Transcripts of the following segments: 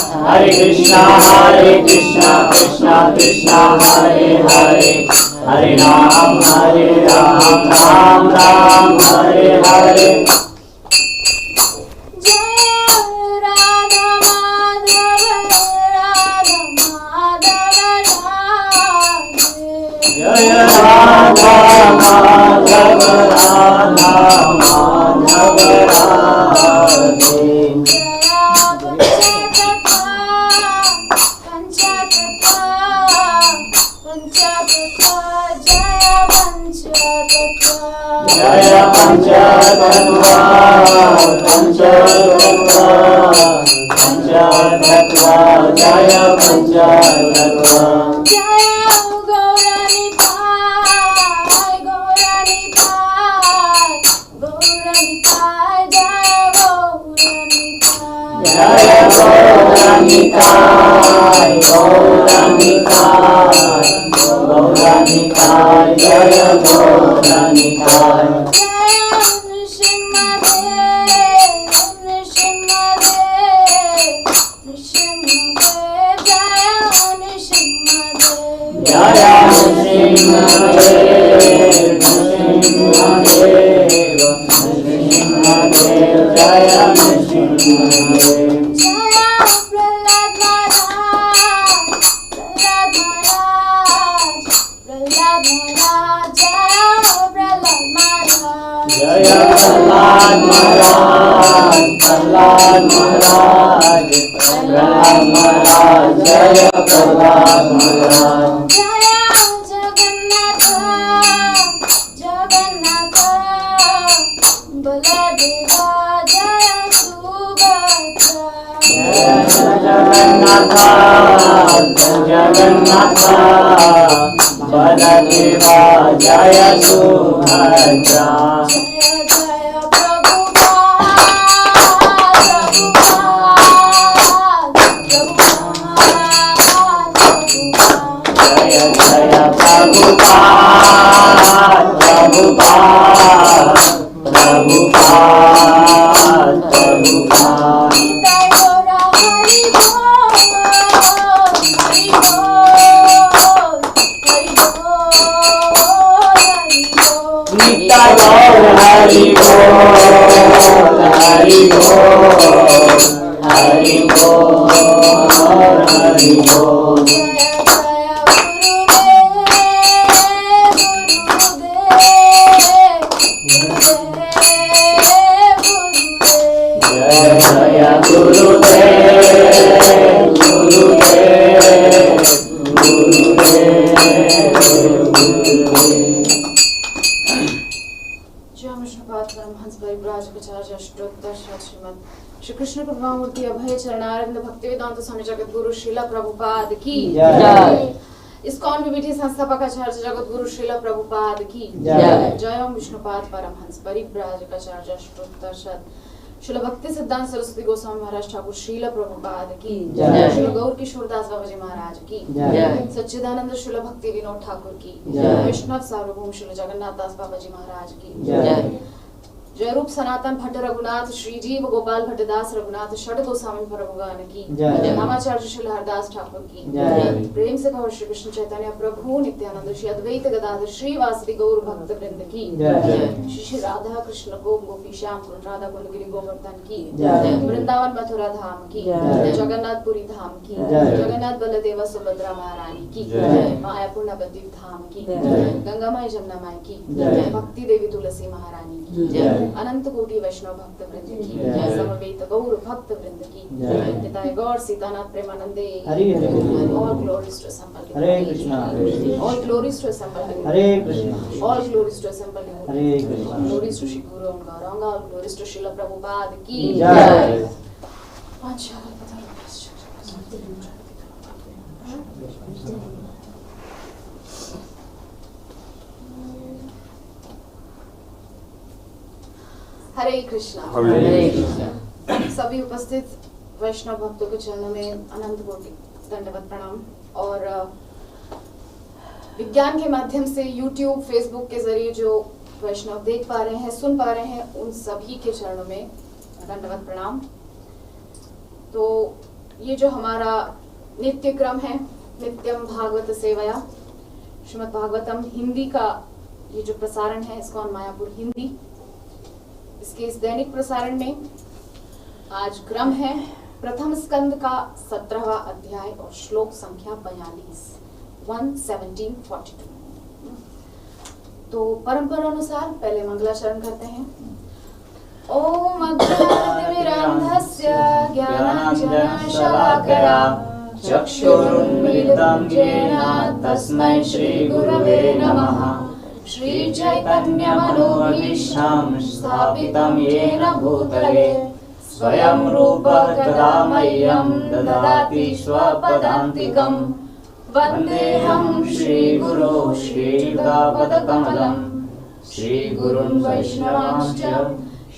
Hare Krishna Krishna Krishna Hare Hare, Hare Ram Ram Ram Hare Hare. Jaya Radha Madhava Radha Madhava Radhe. Jaya Panchatattva Panchatattva Panchatattva Jaya Panchatattva. Jaya Gauranitai Gauranitai Gauranitai Jaya Gauranitai. Jaya Nrsimhadev Nrsimhadev Nrsimhadev Jaya Nrsimhadev. Jaya Prahlad Maharaj, Prahlad Maharaj, Prahlad Maharaj, Jaya Prahlad Maharaj. Jaya Jagannatha, Jagannatha, Baladeva, Jaya Subhadra. Jaya Jagannatha, Jagannatha, Baladeva, Jaya Subhadra. Hari Bol, Hari Bol, Hari Bol, Hari Bol. Jaya Gurudev, Gurudev, Gurudev. Paramhans परिव्राज आचार्य अष्टोत्तर श्रीमद श्री कृष्ण कृपामूर्ति अभय चरणारविंद भक्तिवेदांत स्वामी जगत गुरु श्रीला प्रभुपाद की जय। ISKCON विविधि संस्थापक आचार्य जगत गुरु श्रीला प्रभुपाद की जय। जय ओम विष्णुपाद परमहंस परिव्राज आचार्य अष्टोत्तर श्रील भक्ति सिद्धांत सरस्वती गोस्वामी महाराज ठाकुर श्रीला प्रभुपाद की जय। श्री गौर किशोरदास बाबा जी महाराज की जय। सच्चिदानंद श्रील भक्ति विनोद ठाकुर की जय। वैष्णव सार्वभौम श्री जगन्नाथ दास बाबा जी महाराज की जय। जय रूप सनातन भट्ट रघुनाथ श्री जीव गोपाल भट्टदास रघुनाथ षड गोस्वामी प्रभुगान की जय। नामाचार्य श्री हरदास ठाकुर की जय। प्रेम से कहो श्री कृष्ण चैतन्य प्रभु नित्यानंद श्री अद्वैत गदाधर श्री वासुदेव गौर भक्त वृंद की जय। श्री राधा कृष्ण गोपी श्याम राधा कुंड गिरि गोवर्धन की जय। वृंदावन मथुरा धाम की जय। जगन्नाथपुरी धाम की जय। जगन्नाथ बलदेव सुभद्रा महारानी की जय। मायापुर नवद्वीप धाम की जय। गंगा माई जमुना माई की जय। भक्ति देवी तुलसी महारानी की जय। अनंत कोटि वैष्णव भक्त वृंद की जय। समवेत गौर भक्त वृंद की जय। निताय गौर सीतानाथ प्रेमानंदे all glories to assembled Hare Krishna all glories to assembled Hare Krishna all glories to assembled Hare Krishna glories to Shri Guru Gauranga all glories to Srila Prabhupada की जय। हरे कृष्णा हरे कृष्णा। सभी उपस्थित वैष्णव भक्तों के चरणों में अनंत कोटि दंडवत प्रणाम। और विज्ञान के माध्यम से YouTube, Facebook के जरिए जो वैष्णव देख पा रहे हैं, सुन पा रहे हैं, उन सभी के चरणों में दंडवत प्रणाम। तो ये जो हमारा नित्य क्रम है, नित्यम भागवत सेवया, श्रीमद् भागवतम हिंदी का ये जो प्रसारण है इस्कॉन मायापुर हिंदी, इसके इस दैनिक प्रसारण में आज क्रम है प्रथम स्कंद का 17वां अध्याय और श्लोक संख्या 11742। तो परंपरा अनुसार पहले मंगलाचरण करते हैं। ओम अज्ञानतिमिरान्धस्य ज्ञानाञ्जनशलाकया चक्षुरुन्मीलितं येन तस्मै श्रीगुरवे नमः। श्रीचैतन्यमनोभीष्टं स्थापितं येन भूतले स्वयं रूपः कदा मह्यं ददाति स्वपदान्तिकम्। वन्देऽहं श्रीगुरो श्रीयुतापदकमलं श्रीगुरुन् वैष्णवांश्च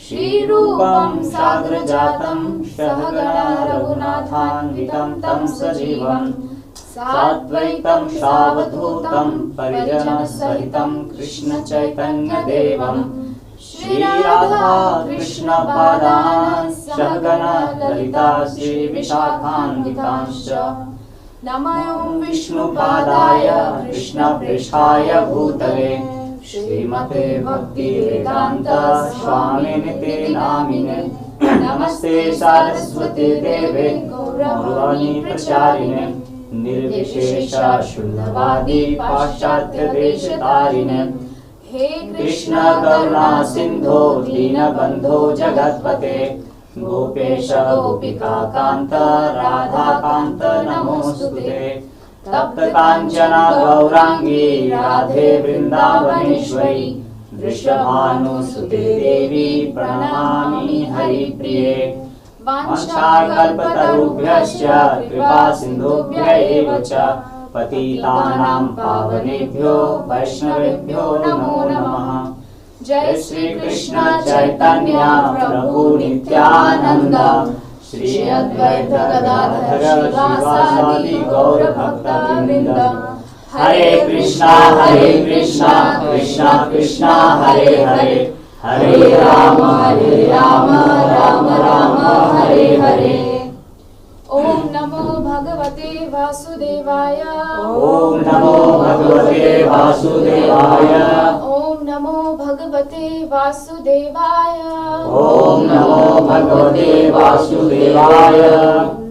श्रीरूपं साग्रजातं सहगणा रघुनाथान्वितं तं सजीवं साद्वैतं सावधूतं परिजनसहितं कृष्णचैतन्यदेवं श्रीराधा कृष्णपादान् सहगणा ललिता श्रीविशाखान्वितांश्च नमो विष्णुपादाय कृष्णप्रेष्ठाय भूतले श्रीमते भक्तिवेदान्त स्वामिनिते नामिने। नमस्ते सारस्वती देवे गौरवाणी प्रचारिणे निर्विशेष शून्यवादी पाश्चात्य देशतारिणे। हे कृष्ण करुणा सिंधो दीनबंधो जगत्पते गोपेश गोपिका कांत राधा कांत नमोस्तुते। तप्त कांचना गौरांगी राधे वृंदावनेश्वरी वृषभानुसुते देवी प्रणमामि हरिप्रिये। वाञ्छाकल्पतरुभ्यश्च कृपा सिन्धुभ्य एव च पतितानां पावनेभ्यो वैष्णवेभ्यो नमो नमः। जय श्री कृष्ण चैतन्य प्रभु नित्यानंद श्री अद्वैत गदाधर श्रीवासादि गौर भक्तवृंद। हरे कृष्णा कृष्णा कृष्णा हरे हरे हरे राम राम राम हरे हरे। ओम नमो भगवते वासुदेवाय। ओम नमो भगवते वासुदेवाय। ओम नमो भगवते वासुदेवाय। ओम नमो भगवते वासुदेवाय।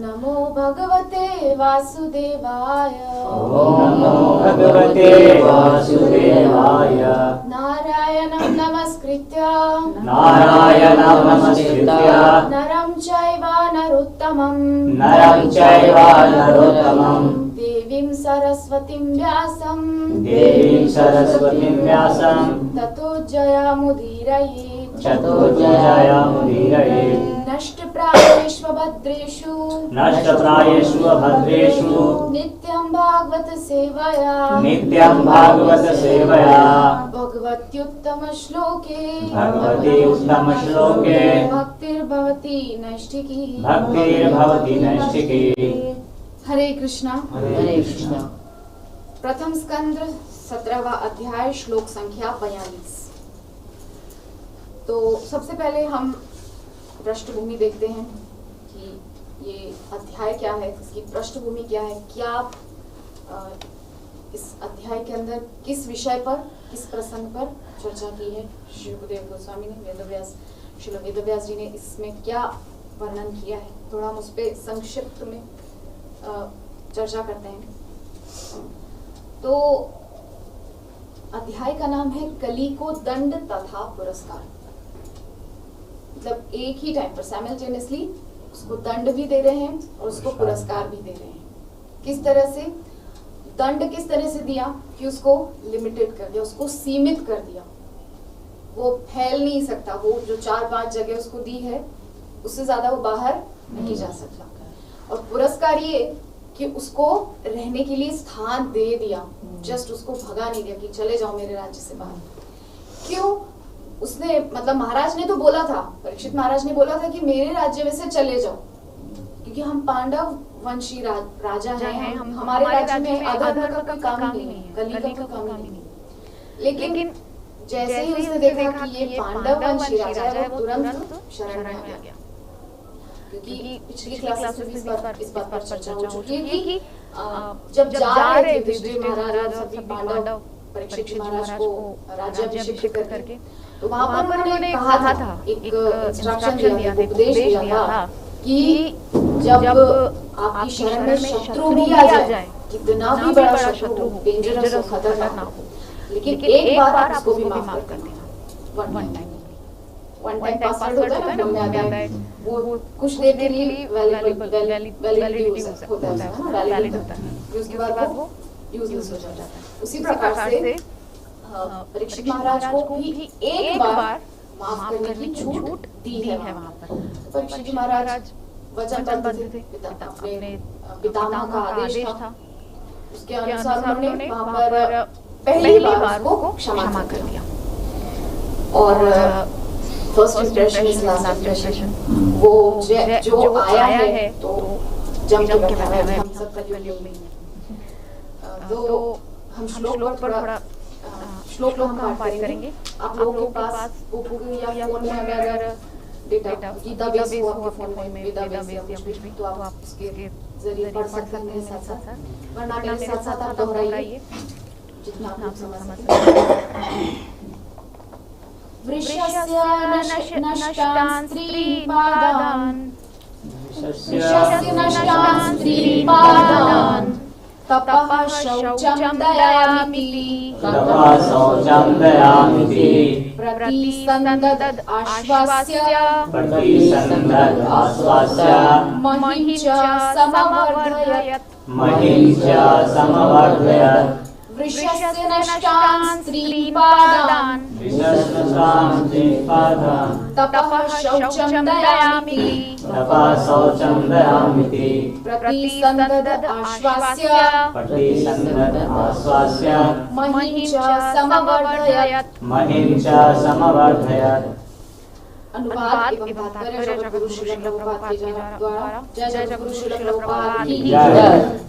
नमो भगवते वासुदेवाय। ओम नमो भगवते वासुदेवाय। नारायणं नमस्कृत्य नरं चैव नरोत्तमं देवीं सरस्वतीं व्यासं ततो जयामुदीरयेत्। नष्टप्रायेषु भद्रेषु नित्यं भागवत सेवया भगवत्युत्तम श्लोके भक्तिर्भवति नैष्ठिकी। हरे कृष्णा। प्रथम स्कंद 17वां अध्याय श्लोक संख्या 42। तो सबसे पहले हम पृष्ठभूमि देखते हैं कि ये अध्याय क्या है, इसकी पृष्ठभूमि क्या है, क्या इस अध्याय के अंदर किस विषय पर, किस प्रसंग पर चर्चा की है श्री गुरुदेव गोस्वामी ने, श्रील वेदव्यास जी ने इसमें क्या वर्णन किया है। थोड़ा हम उस पर संक्षिप्त में चर्चा करते हैं। तो अध्याय का नाम है कली को दंड तथा पुरस्कार। मतलब एक ही टाइम पर साइमल्टेनियसली उसको दंड भी दे रहे हैं और उसको पुरस्कार भी दे रहे हैं। किस तरह से दंड, किस तरह से दिया कि उसको लिमिटेड कर दिया, उसको सीमित कर दिया, वो फैल नहीं सकता, वो जो 4-5 जगह उसको दी है उससे ज्यादा वो बाहर नहीं जा सकता। और पुरस्कार ये कि उसको रहने के लिए स्थान दे दिया, जस्ट उसको भगा नहीं दिया कि चले जाओ मेरे राज्य से बाहर। क्यों? उसने मतलब महाराज ने तो बोला था, परीक्षित महाराज ने बोला था कि मेरे राज्य में से चले जाओ, क्योंकि हम पांडव वंशी राजा हैं, हमारे राज्य में अधर्म का कोई काम नहीं है, कली का कोई काम नहीं है। लेकिन जैसे ही उसने देखा कि ये पांडव वंशी राजा है, वो तुरंत शरण में आ गया। क्योंकि पिछली क्लासेस में भी इस बात पर चर्चा हो चुकी है कि जब जा रहे थे युधिष्ठिर महाराज और सभी पांडव परीक्षित महाराज को राज्याभिषेक करके, तो वहां पर उन्होंने कहा था, एक इंस्ट्रक्शन दिया था, उपदेश दिया था कि जब आपकी शरण में शत्रु भी आ जाए, कितना भी बड़ा शत्रु हो, डेंजरस हो, खतरनाक हो, लेकिन एक बार आप उसको भी माफ कर देना। वन टाइम पासवर्ड होता है ना, आता है वो कुछ देर के लिए वैलिडिटी होता है, वैलिड होता है, उसके बाद वो यूजलेस हो जाता है। उसी प्रकार से परीक्षित महाराज को भी एक बार माफ करने की छूट दी है वहां पर। परीक्षित महाराज वचनबद्ध थे, अपने पितामह का आदेश था, उसके अनुसार उन्होंने वहां पर पहली बार उसको क्षमा कर दिया। और first impression is last impression, वो जो आया है तो जम के बैठा है, हम सब कलयुग में। तो हम श्लोक पर थोड़ा श्लोक हम पाठ करेंगे। आप लोगों के पास बुक या फोन में अगर डेटा गीता बेस हो आपके फोन में, वेदा बेस या कुछ भी, तो आप उसके जरिए पढ़ सकते हैं साथ साथ, वरना मेरे साथ साथ आप दोहराइए जितना आप समझ सकते। वृषस्य नष्टान् स्त्रीपादान्, वृषस्य नष्टान् स्त्रीपादान्, तपः शौचं दयामिति, तपः शौचं दयामिति, प्रतिसन्दद आश्वास्य, प्रतिसन्दद आश्वास्य, महीं च समवर्धयत्, महीं च समवर्धयत्। वृषस्य नष्टान् स्त्रीपादान्, वृषस्य नष्टान् स्त्रीपादान्, तपः शौचं दयामिति, तपः शौचं दयामिति, प्रतिसन्दद आश्वास्य, प्रतिसन्दद आश्वास्य, महीं च समवर्धयत्। महीं च समवर्धयत्। अनुवाद एवं तात्पर्य जगद्गुरु श्रील प्रभुपाद के द्वारा। जय जगद्गुरु श्रील प्रभुपाद की जय।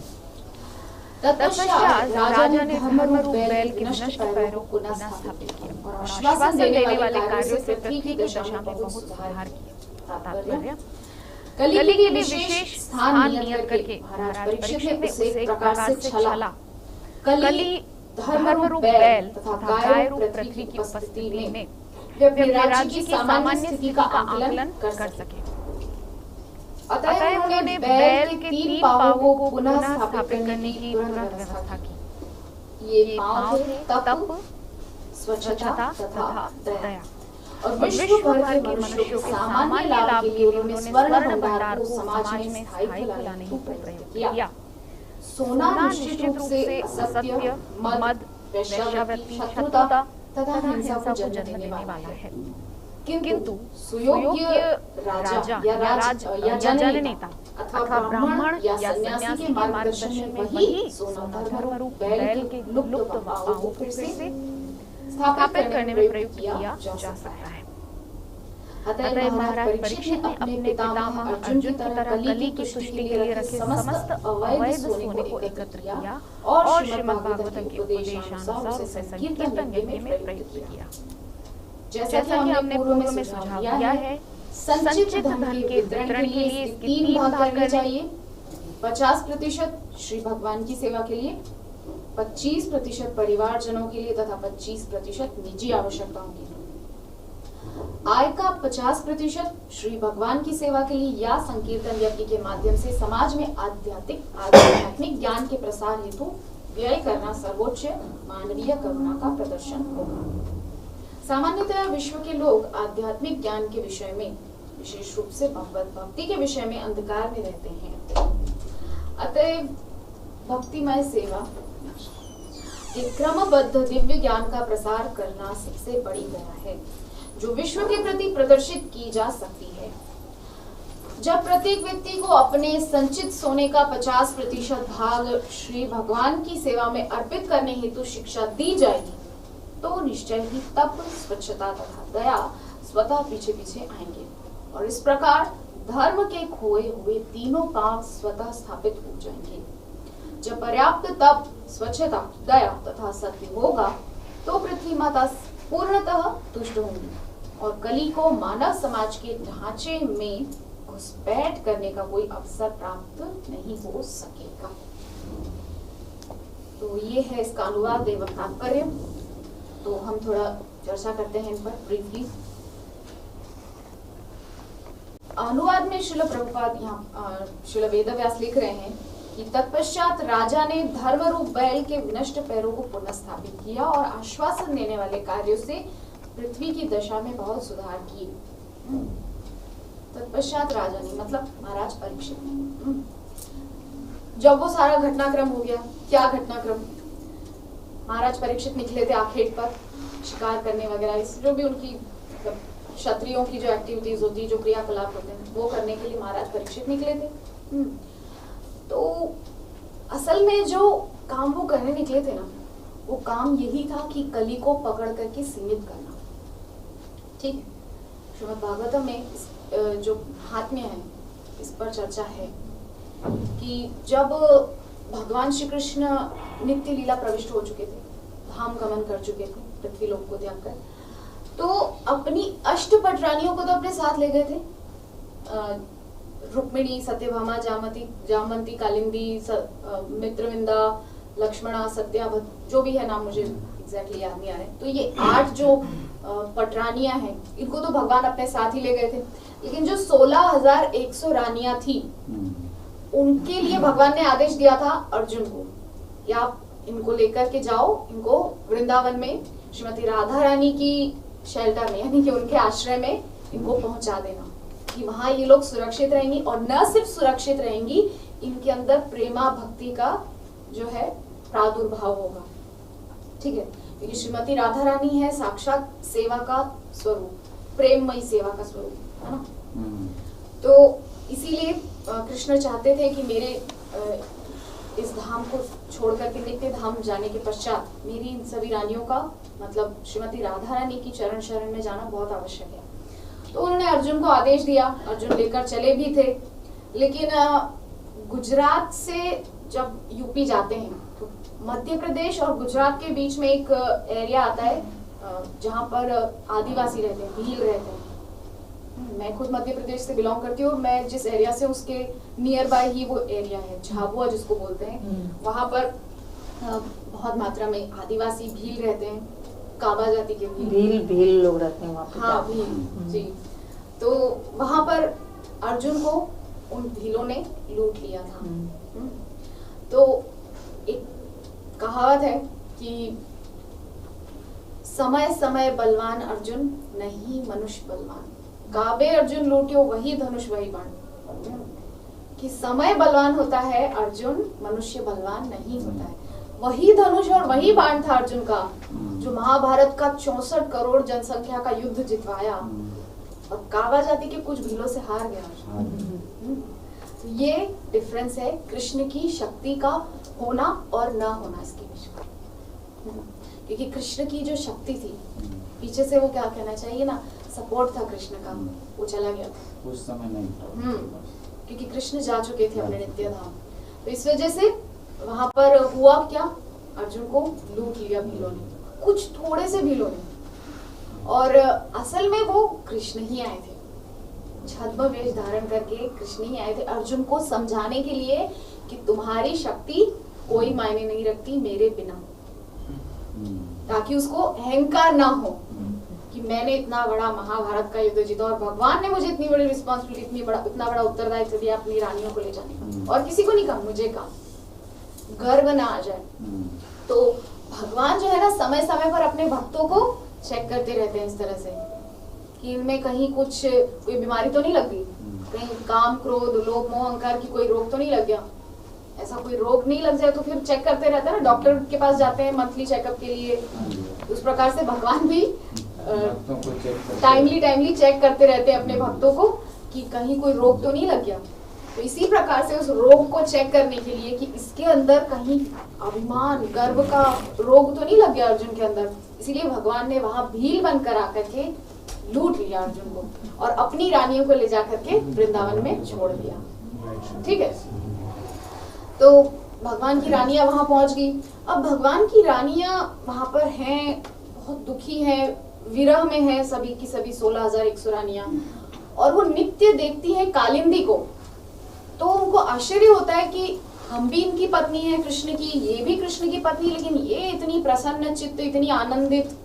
तत्पश्चात राजा ने धर्मरूप बैल के नष्ट पैरों को पुनः स्थापित किया और आश्वासन देने वाले कार्यों से पृथ्वी की दशा में बहुत सुधार किया। तात्पर्य, कली के विशेष स्थान नियत करके महाराज परीक्षित ने उसे एक प्रकार से छला। कली धर्मरूप बैल तथा गाय रूप पृथ्वी की उपस्थिति में वे अपने राज्य की सामान्य स्थिति का आकलन कर सके। अतः उन्होंने बैल के 3 पांवों को पुनः स्थापित करने की तुरंत व्यवस्था की। ये पांव थे तप, स्वच्छता तथा दया। और विश्व भर के मनुष्यों के सामान्य लाभ के लिए उन्होंने स्वर्ण भंडार को समाज में स्थायी लाने की प्रयत्न किया। सोना निश्चित रूप से असत्य, मद, वेश्यावृत्ति, शत्रुता तथा हिंसा को जन्म देने वाला है, किंतु सुयोग्य राजा या जननेता अथवा ब्राह्मण या सन्यासी के मार्गदर्शन में वही सोना धर्मरूप बैल के लुप्त पांवों को फिर से स्थापित करने में प्रयोग किया जा सकता है। अतः महाराज परीक्षित ने अपने पितामह अर्जुन की तरह कली की पुष्टि के लिए रखे समस्त अवैध सोने को एकत्र किया और श्रीमद् भागवतम के उपदेशानुसार उसे संकीर्तन यज्ञ में प्रयुक्त किया। जैसा कि हमने पूर्व में सुझाव दिया है, संचित धन के वितरण के लिए इसके 3 भाग करने चाहिए। 50% श्री भगवान की सेवा के लिए, 25% परिवारजनों के लिए तथा 25% निजी आवश्यकताओं के लिए। आय का 50% श्री भगवान की सेवा के लिए या संकीर्तन यज्ञ के माध्यम से समाज में आध्यात्मिक ज्ञान के प्रसार हेतु व्यय करना सर्वोच्च मानवीय करुणा का प्रदर्शन होगा। सामान्यतः विश्व के लोग आध्यात्मिक ज्ञान के विषय में, विशेष रूप से भगवत भक्ति के विषय में अंधकार में रहते हैं। अतः भक्तिमय सेवा के क्रमबद्ध दिव्य ज्ञान का प्रसार करना सबसे बड़ी दया है जो विश्व के प्रति प्रदर्शित की जा सकती है। जब प्रत्येक व्यक्ति को अपने संचित सोने का 50% भाग श्री भगवान की सेवा में अर्पित करने हेतु शिक्षा दी जाएगी तो निश्चय ही तप, स्वच्छता तथा दया स्वतः पीछे पीछे आएंगे और इस प्रकार धर्म के खोए हुए तीनों पांव स्वतः स्थापित हो जाएंगे। जब पर्याप्त तप, स्वच्छता, दया तथा सत्य होगा तो पृथ्वी माता पूर्णतः तुष्ट होंगी और कली को मानव समाज के ढांचे में घुसपैठ करने का कोई अवसर प्राप्त नहीं हो सकेगा। तो ये है इसका अनुवाद एवं तात्पर्य। तो हम थोड़ा चर्चा करते हैं इन पर ब्रीफली। अनुवाद में श्रील प्रभुपाद यहाँ श्रील वेदव्यास लिख रहे हैं कि तत्पश्चात राजा ने धर्म रूप बैल के विनष्ट पैरों को पुनः स्थापित किया और आश्वासन देने वाले कार्यों से पृथ्वी की दशा में बहुत सुधार किए। तत्पश्चात राजा ने मतलब महाराज परीक्षित ने। जब वो सारा घटनाक्रम हो गया, क्या घटनाक्रम, महाराज परीक्षित निकले थे आखेट पर शिकार करने वगैरह, इस जो भी उनकी मतलब क्षत्रियों की जो एक्टिविटीज होती, जो क्रियाकलाप होते हैं, वो करने के लिए महाराज परीक्षित निकले थे। तो असल में जो काम वो करने निकले थे ना, वो काम यही था कि कली को पकड़ करके सीमित करना। ठीक है, श्रीमद् भागवतम में जो महात्म्य है इस पर चर्चा है कि जब भगवान श्री कृष्ण नित्य लीला प्रविष्ट हो चुके थे, धाम गमन कर चुके थे पृथ्वी लोक को त्याग कर, तो अपनी अष्टपट रानियों को तो अपने साथ ले गए थे। रुक्मिणी, सत्यभामा, जामवंती, कालिंदी, मित्रविंदा, लक्ष्मणा, सत्या, जो भी है नाम मुझे एग्जैक्टली याद नहीं आ रहे। तो ये 8 जो पटरानियां हैं, इनको तो भगवान अपने साथ ही ले गए थे। लेकिन जो 16,100 रानियां थी, उनके लिए भगवान ने आदेश दिया था अर्जुन को कि आप इनको लेकर के जाओ, इनको वृंदावन में श्रीमती राधा रानी की शेल्टर में, यानी कि उनके आश्रय में इनको पहुंचा देना, कि वहां ये लोग सुरक्षित रहेंगी। और न सिर्फ सुरक्षित रहेंगी, इनके अंदर प्रेमा भक्ति का जो है प्रादुर्भाव होगा। ठीक है, क्योंकि श्रीमती राधा रानी है साक्षात सेवा का स्वरूप, प्रेममयी सेवा का स्वरूप, है ना। तो इसीलिए कृष्ण चाहते थे कि मेरे इस धाम को छोड़ करके नित्य धाम जाने के पश्चात मेरी इन सभी रानियों का मतलब श्रीमती राधा रानी की चरण शरण में जाना बहुत आवश्यक है। तो उन्होंने अर्जुन को आदेश दिया, अर्जुन लेकर चले भी थे। लेकिन गुजरात से जब यूपी जाते हैं तो मध्य प्रदेश और गुजरात के बीच में एक एरिया आता है जहाँ पर आदिवासी रहते हैं, भील रहते हैं। मैं खुद मध्य प्रदेश से बिलोंग करती हूँ और मैं जिस एरिया से उसके नियर बाय ही वो एरिया है, झाबुआ जिसको बोलते हैं। वहाँ पर बहुत मात्रा में आदिवासी भील रहते हैं, काबा जाति के भील लोग रहते हैं वहाँ पे। हाँ, भील जी। तो वहाँ पर अर्जुन को उन भीलों ने लूट लिया था। तो एक कहावत है कि समय समय बलवान अर्जुन नहीं मनुष्य बलवान, काबे अर्जुन लूटियो वही धनुष वही बाण। कि समय बलवान होता है, अर्जुन मनुष्य बलवान नहीं होता है। वही धनुष और वही बाण था अर्जुन का जो महाभारत का 64 करोड़ जनसंख्या का युद्ध जितवाया और काबा जाति के कुछ भीलों से हार गया। तो ये डिफरेंस है कृष्ण की शक्ति का होना और ना होना इसके बीच में। क्योंकि कृष्ण की जो शक्ति थी, पीछे से वो क्या कहना चाहिए ना, सपोर्ट था कृष्ण का, वो चला गया था उस समय नहीं। क्योंकि कृष्ण जा चुके थे अपने नित्य धाम। तो इस वजह से वहां पर हुआ क्या, अर्जुन को लूट लिया भीलों ने, कुछ थोड़े से भीलों ने। और असल में वो कृष्ण ही आए थे, छद्म वेश धारण करके कृष्ण ही आए थे अर्जुन को समझाने के लिए कि तुम्हारी शक्ति कोई मायने नहीं रखती मेरे बिना, ताकि उसको अहंकार ना हो कि मैंने इतना बड़ा महाभारत का युद्ध जीता और भगवान ने मुझे इतनी बड़ी रिस्पॉन्सिबिलिटी, इतना बड़ा उत्तरदायित्व दिया अपनी रानियों को ले जाने का, और किसी को नहीं कहा, मुझे कहा, गर्व ना आ जाए। तो भगवान जो है ना समय समय पर अपने भक्तों को चेक करते रहते हैं इस तरह से कि इनमें कहीं कुछ कोई बीमारी तो नहीं लग गई, कहीं काम क्रोध लोभ मोह अहंकार की कोई रोग तो नहीं लग गया। ऐसा कोई रोग नहीं लग जाए तो फिर चेक करते रहते हैं ना, डॉक्टर के पास जाते हैं मंथली चेकअप के लिए। उस प्रकार से भगवान भी टाइमली चेक करते रहते हैं अपने भक्तों को कि कहीं कोई रोग तो नहीं लग गया। तो इसी प्रकार से उस रोग को चेक करने के लिए कि इसके अंदर कहीं अभिमान गर्व का रोग तो नहीं लग गया अर्जुन के अंदर, इसीलिए भगवान ने वहां भील बनकर आकर के लूट लिया अर्जुन को और अपनी रानियों को ले जाकर के वृंदावन में छोड़ दिया। ठीक है, तो भगवान की रानियां वहां पहुंच गई। अब भगवान की रानियां वहां पर हैं, बहुत दुखी हैं, विरह में है सभी की सभी 16,100 रानियां। और वो नित्य देखती है कालिंदी को, तो उनको आश्चर्य होता है कि हम भी इनकी पत्नी है कृष्ण की, ये भी कृष्ण की पत्नी, लेकिन ये इतनी प्रसन्न चित्त, इतनी आनंदित,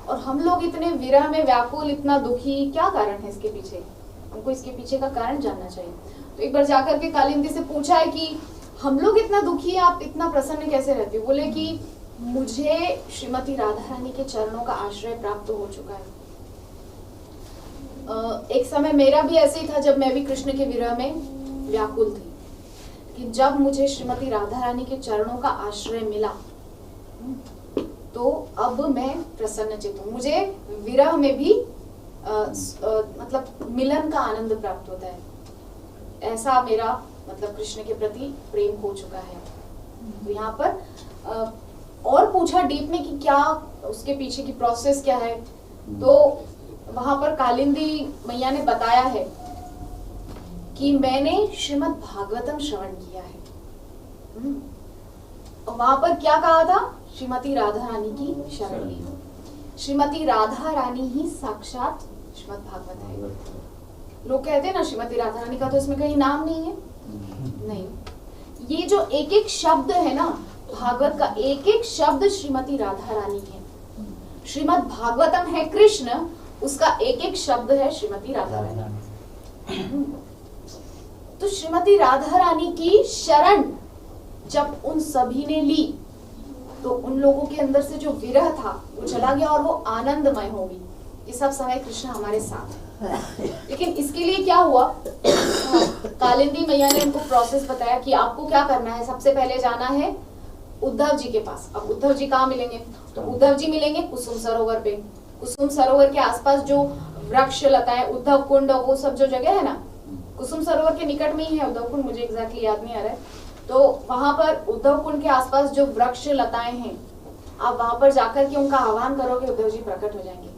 और हम लोग इतने विरह में व्याकुल, इतना दुखी, क्या कारण है इसके पीछे? हमको इसके पीछे का कारण जानना चाहिए। तो एक बार जाकर के कालिंदी से पूछा है कि हम लोग इतना दुखी है, आप इतना प्रसन्न कैसे रहते हो? बोले कि मुझे श्रीमती राधा रानी के चरणों का आश्रय प्राप्त हो चुका है। एक समय मेरा भी ऐसे ही था जब मैं भी कृष्ण के विरह में व्याकुल थी, कि जब मुझे श्रीमती राधा रानी के चरणों का आश्रय मिला तो अब मैं प्रसन्नचित हूँ। मुझे विरह में भी मतलब मिलन का आनंद प्राप्त होता है। ऐसा मेरा मतलब कृष्ण के प्रति प्रेम हो चुका है। तो यहाँ पर और पूछा डीप में कि क्या उसके पीछे की प्रोसेस क्या है, तो वहां पर कालिंदी मैया ने बताया है कि मैंने श्रीमद् भागवतम श्रवण किया है। वहां पर क्या कहा था? श्रीमती राधा रानी की शरण ली। श्रीमती राधा रानी ही साक्षात श्रीमद् भागवत है। लोग कहते हैं ना श्रीमती राधा रानी का तो इसमें कहीं नाम नहीं है। नहीं, ये जो एक एक शब्द है ना भागवत का, एक एक शब्द श्रीमती राधा रानी है। श्रीमद् भागवतम है कृष्ण, उसका एक एक शब्द है श्रीमती राधा रानी। तो श्रीमती राधा रानी की शरण जब उन सभी ने ली तो उन लोगों के अंदर से जो विरह था वो चला गया और वो आनंदमय हो गई कि सब समय कृष्ण हमारे साथ है। लेकिन इसके लिए क्या हुआ? कालिंदी मैया ने उनको प्रोसेस बताया कि आपको क्या करना है। सबसे पहले जाना है उद्धव जी के पास। अब उद्धव जी कहाँ मिलेंगे? तो उद्धव जी मिलेंगे कुसुम सरोवर पे। कुसुम सरोवर के आसपास जो वृक्ष लताएं, उद्धव कुंड, वो सब जो जगह है ना, कुसुम सरोवर के निकट में ही है उद्धव कुंड, मुझे एग्जैक्टली याद नहीं आ रहा है। तो वहां पर उद्धव कुंड के आसपास जो वृक्ष लताएं हैं, आप वहां पर जाकर के उनका आह्वान करोगे, उद्धव जी प्रकट हो जाएंगे।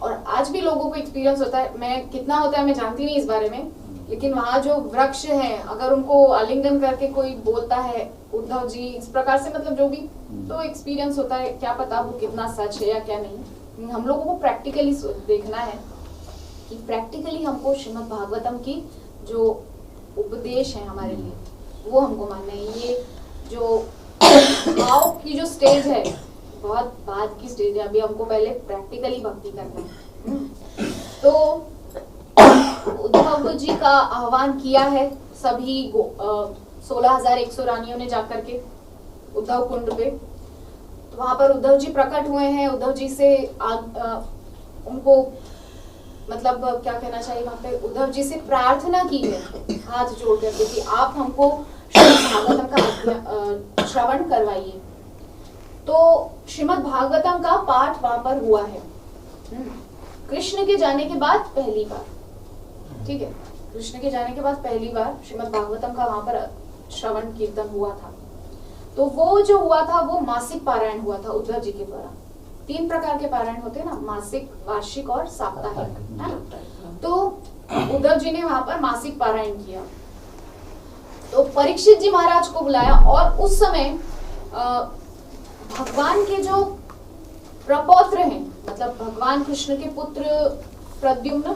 और आज भी लोगों को एक्सपीरियंस होता है, मैं कितना होता है मैं जानती नहीं इस बारे में, लेकिन वहां जो वृक्ष हैं अगर उनको आलिंगन करके कोई बोलता है उद्धव जी इस प्रकार से, मतलब जो भी, तो एक्सपीरियंस होता है। क्या पता वो कितना सच है या क्या नहीं। हम लोगों को प्रैक्टिकली देखना है कि प्रैक्टिकली हमको श्रीमद् भागवतम की जो उपदेश है हमारे लिए वो हमको मानना है। ये जो भाव की जो स्टेज है बहुत बाद की स्टेज है, अभी हमको पहले प्रैक्टिकली भक्ति करना है। तो उद्धव जी का आह्वान किया है सभी 16,100 रानियों ने जाकर के उद्धव कुंड पे। तो वहां पर उद्धव जी प्रकट हुए हैं। उद्धव जी से उनको मतलब क्या कहना चाहिए, वहां पे उद्धव जी से प्रार्थना की है हाथ जोड़ करके कि आप हमको श्रीमद् भागवतम का श्रवण करवाइए। तो श्रीमद् भागवतम का पाठ वहां पर हुआ है कृष्ण के जाने के बाद पहली बार। ठीक है, कृष्ण के जाने के बाद पहली बार श्रीमद् भागवतम का वहां पर श्रवण कीर्तन हुआ था। तो वो जो हुआ था वो मासिक पारायण हुआ था उद्धव जी के द्वारा। 3 प्रकार के पारायण होते हैं ना, मासिक, वार्षिक और साप्ताहिक, है ना। तो उद्धव जी ने वहां पर मासिक पारायण किया। तो परीक्षित जी महाराज को बुलाया और उस समय भगवान के जो प्रपौत्र हैं, मतलब भगवान कृष्ण के पुत्र प्रद्युम्न,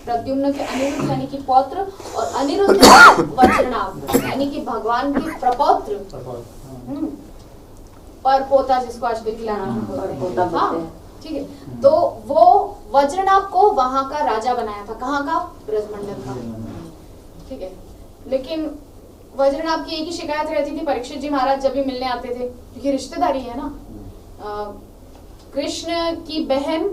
प्रद्युम्न के अनिरुद्ध यानी कि पौत्र, और अनिरुद्ध वज्रनाभ यानी कि भगवान के प्रपौत्र, पर पोता जिसको आजकल खिलाना, हाँ ठीक है। तो वो वज्रनाभ को वहां का राजा बनाया था। कहाँ का? ब्रजमंडल का। ठीक है, लेकिन वज्रनाभ की एक ही शिकायत रहती थी, परीक्षित जी महाराज जब भी मिलने आते थे, क्योंकि रिश्तेदारी है ना, कृष्ण की बहन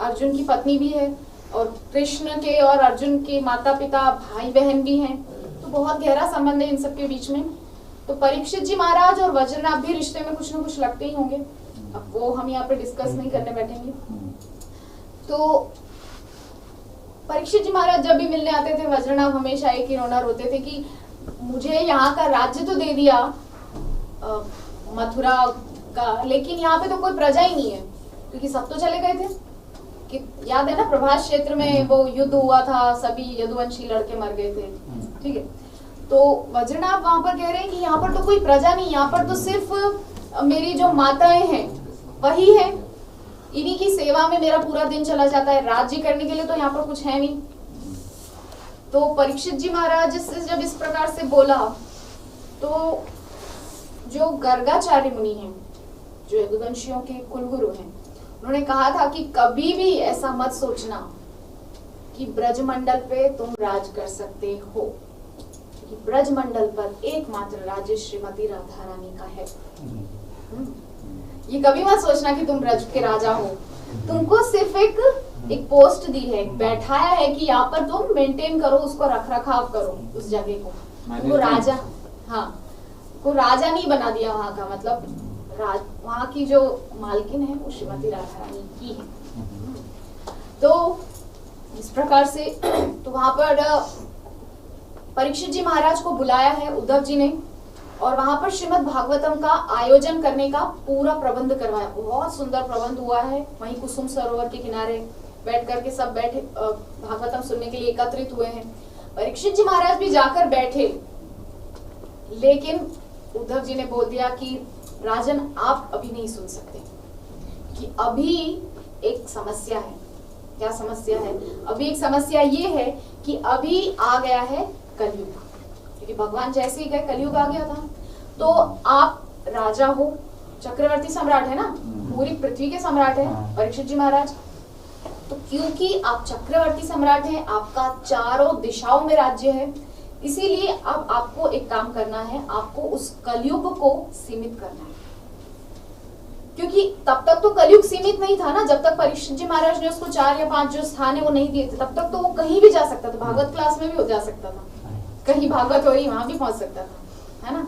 अर्जुन की पत्नी भी है और कृष्ण के और अर्जुन के माता पिता भाई बहन भी हैं, तो बहुत गहरा संबंध है इन सबके बीच में। तो परीक्षित जी महाराज और वज्रनाभ भी रिश्ते में कुछ ना कुछ लगते ही होंगे। अब वो हम यहाँ पे डिस्कस नहीं करने बैठेंगे। तो परीक्षित जी महाराज जब भी मिलने आते थे, वज्रनाभ हमेशा एक ही रोना रोते थे कि मुझे यहाँ का राज्य तो दे दिया मथुरा का, लेकिन यहाँ पे तो कोई प्रजा ही नहीं है, क्योंकि सब तो चले गए थे। कि याद है ना, प्रभास क्षेत्र में वो युद्ध हुआ था, सभी यदुवंशी लड़के मर गए थे। ठीक है, तो वज्रनाभ वहां पर कह रहे हैं कि यहाँ पर तो कोई प्रजा नहीं, यहाँ पर तो सिर्फ मेरी जो माताएं हैं वही है। इन्हीं की सेवा में मेरा पूरा दिन चला जाता है, राज्य करने के लिए तो यहाँ पर कुछ है नहीं। तो परीक्षित जी महाराज से जब इस प्रकार से बोला तो जो गर्गाचार्य मुनि हैं, जो यदुवंशियों के कुलगुरु हैं, उन्होंने कहा था कि कभी भी ऐसा मत सोचना कि ब्रजमंडल पे तुम राज कर सकते हो, कि ब्रजमंडल पर एकमात्र राज्य श्रीमती राधा रानी का है। ये कभी मत सोचना कि तुम ब्रज के राजा हो। तुमको सिर्फ एक पोस्ट दी है, बैठाया है कि यहाँ पर तुम मेंटेन करो, उसको रख रखाव करो उस जगह को। तुमको राजा, हाँ, को राजा नहीं बना दिया वहाँ का, मतलब वहाँ की जो मालकिन है वो श्रीमती राधा रानी की है। तो इस प्रकार से तो वहाँ पर परीक्षित जी महाराज को बुलाया है उद्धव जी ने, और वहां पर श्रीमद् भागवतम का आयोजन करने का पूरा प्रबंध करवाया। बहुत सुंदर प्रबंध हुआ है। वहीं कुसुम सरोवर के किनारे बैठ करके सब बैठे भागवतम सुनने के लिए एकत्रित हुए हैं। परीक्षित जी महाराज भी जाकर बैठे, लेकिन उद्धव जी ने बोल दिया कि राजन आप अभी नहीं सुन सकते, कि अभी एक समस्या है। क्या समस्या है? अभी एक समस्या ये है कि अभी आ गया है कलयुग, क्योंकि भगवान जैसे ही गए कलयुग आ गया था। तो आप राजा हो, चक्रवर्ती सम्राट है ना, पूरी पृथ्वी के सम्राट है परीक्षित जी महाराज। तो क्योंकि आप चक्रवर्ती सम्राट हैं, आपका चारों दिशाओं में राज्य है, इसीलिए अब आपको एक काम करना है, आपको उस कलयुग को सीमित करना है। क्योंकि तब तक तो कलयुग सीमित नहीं था ना, जब तक परीक्षित जी महाराज ने उसको 4 या 5 जो स्थान है वो नहीं दिए थे, तब तक तो वो कहीं भी जा सकता था, भागवत क्लास में भी हो जा सकता था, कहीं भागवत हो रही वहां भी पहुंच सकता था, है ना।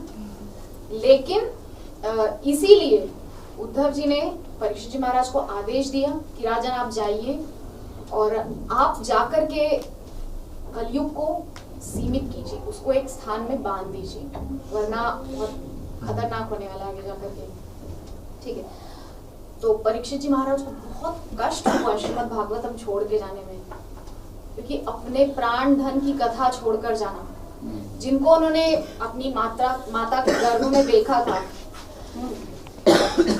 लेकिन इसीलिए उद्धव जी ने परीक्षित जी महाराज को आदेश दिया कि राजन आप जाइए और आप जाकर के कलयुग को सीमित कीजिए, उसको एक स्थान में बांध दीजिए, वरना बहुत खतरनाक होने वाला है आगे जाकर के। ठीक है। तो परीक्षित जी महाराज को बहुत कष्ट हुआ श्रीमद् भागवतम छोड़ के जाने में, क्योंकि अपने प्राण धन की कथा छोड़कर जाना, जिनको उन्होंने अपनी माता के गर्भ में देखा था,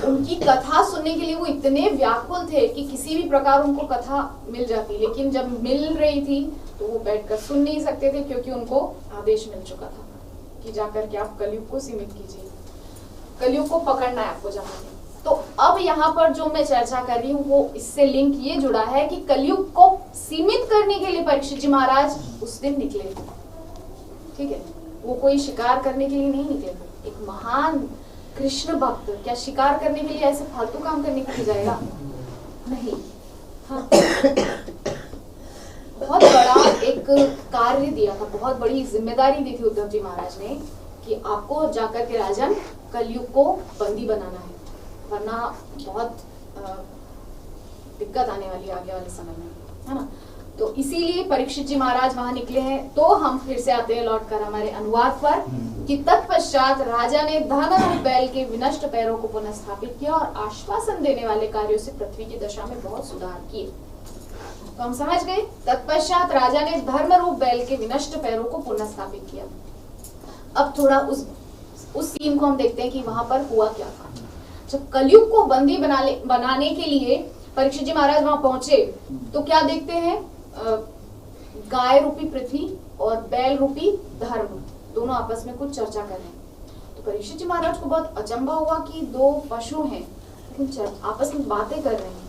उनकी कथा सुनने के लिए वो इतने व्याकुल थे कि किसी भी प्रकार उनको कथा मिल जाती, लेकिन जब मिल रही थी तो वो बैठकर सुन नहीं सकते थे, क्योंकि उनको आदेश मिल चुका था कि जाकर के आप कलयुग को सीमित कीजिए, कलयुग को पकड़ना है आपको जाकर। तो अब यहाँ पर जो मैं चर्चा कर रही हूँ वो इससे लिंक ये जुड़ा है कि कलयुग को सीमित करने के लिए परीक्षित जी महाराज उस दिन निकले थे। ठीक है, वो कोई शिकार करने के लिए नहीं निकले थे। एक महान कृष्ण भक्त क्या शिकार करने के लिए ऐसे फालतू काम करने के लिए जाएगा? नहीं। हाँ, बहुत बड़ा एक कार्य दिया था, बहुत बड़ी जिम्मेदारी दी थी उद्धव जी महाराज ने कि आपको जाकर के राजन कलयुग को बंदी बनाना है, वरना बहुत दिक्कत आने वाली आगे वाले समय में, है ना। तो इसीलिए परीक्षित जी महाराज वहां निकले हैं। तो हम फिर से आते हैं लौट कर हमारे अनुवाद पर कि तत्पश्चात राजा ने धन और बैल के विनष्ट पैरों को पुनः स्थापित किया और आश्वासन देने वाले कार्यों से पृथ्वी की दशा में बहुत सुधार किए। तो हम समझ गए, तत्पश्चात राजा ने धर्म रूप बैल के विनष्ट पैरों को पुनः स्थापित किया। अब थोड़ा उस सीन को हम देखते हैं कि वहां पर हुआ क्या था। जब कलयुग को बंदी बनाने के लिए परीक्षित जी महाराज वहां पहुंचे तो क्या देखते हैं, गाय रूपी पृथ्वी और बैल रूपी धर्म दोनों आपस में कुछ चर्चा कर रहे हैं। तो परीक्षित जी महाराज को बहुत अचंभा हुआ कि 2 पशु हैं लेकिन आपस में बातें कर रहे हैं,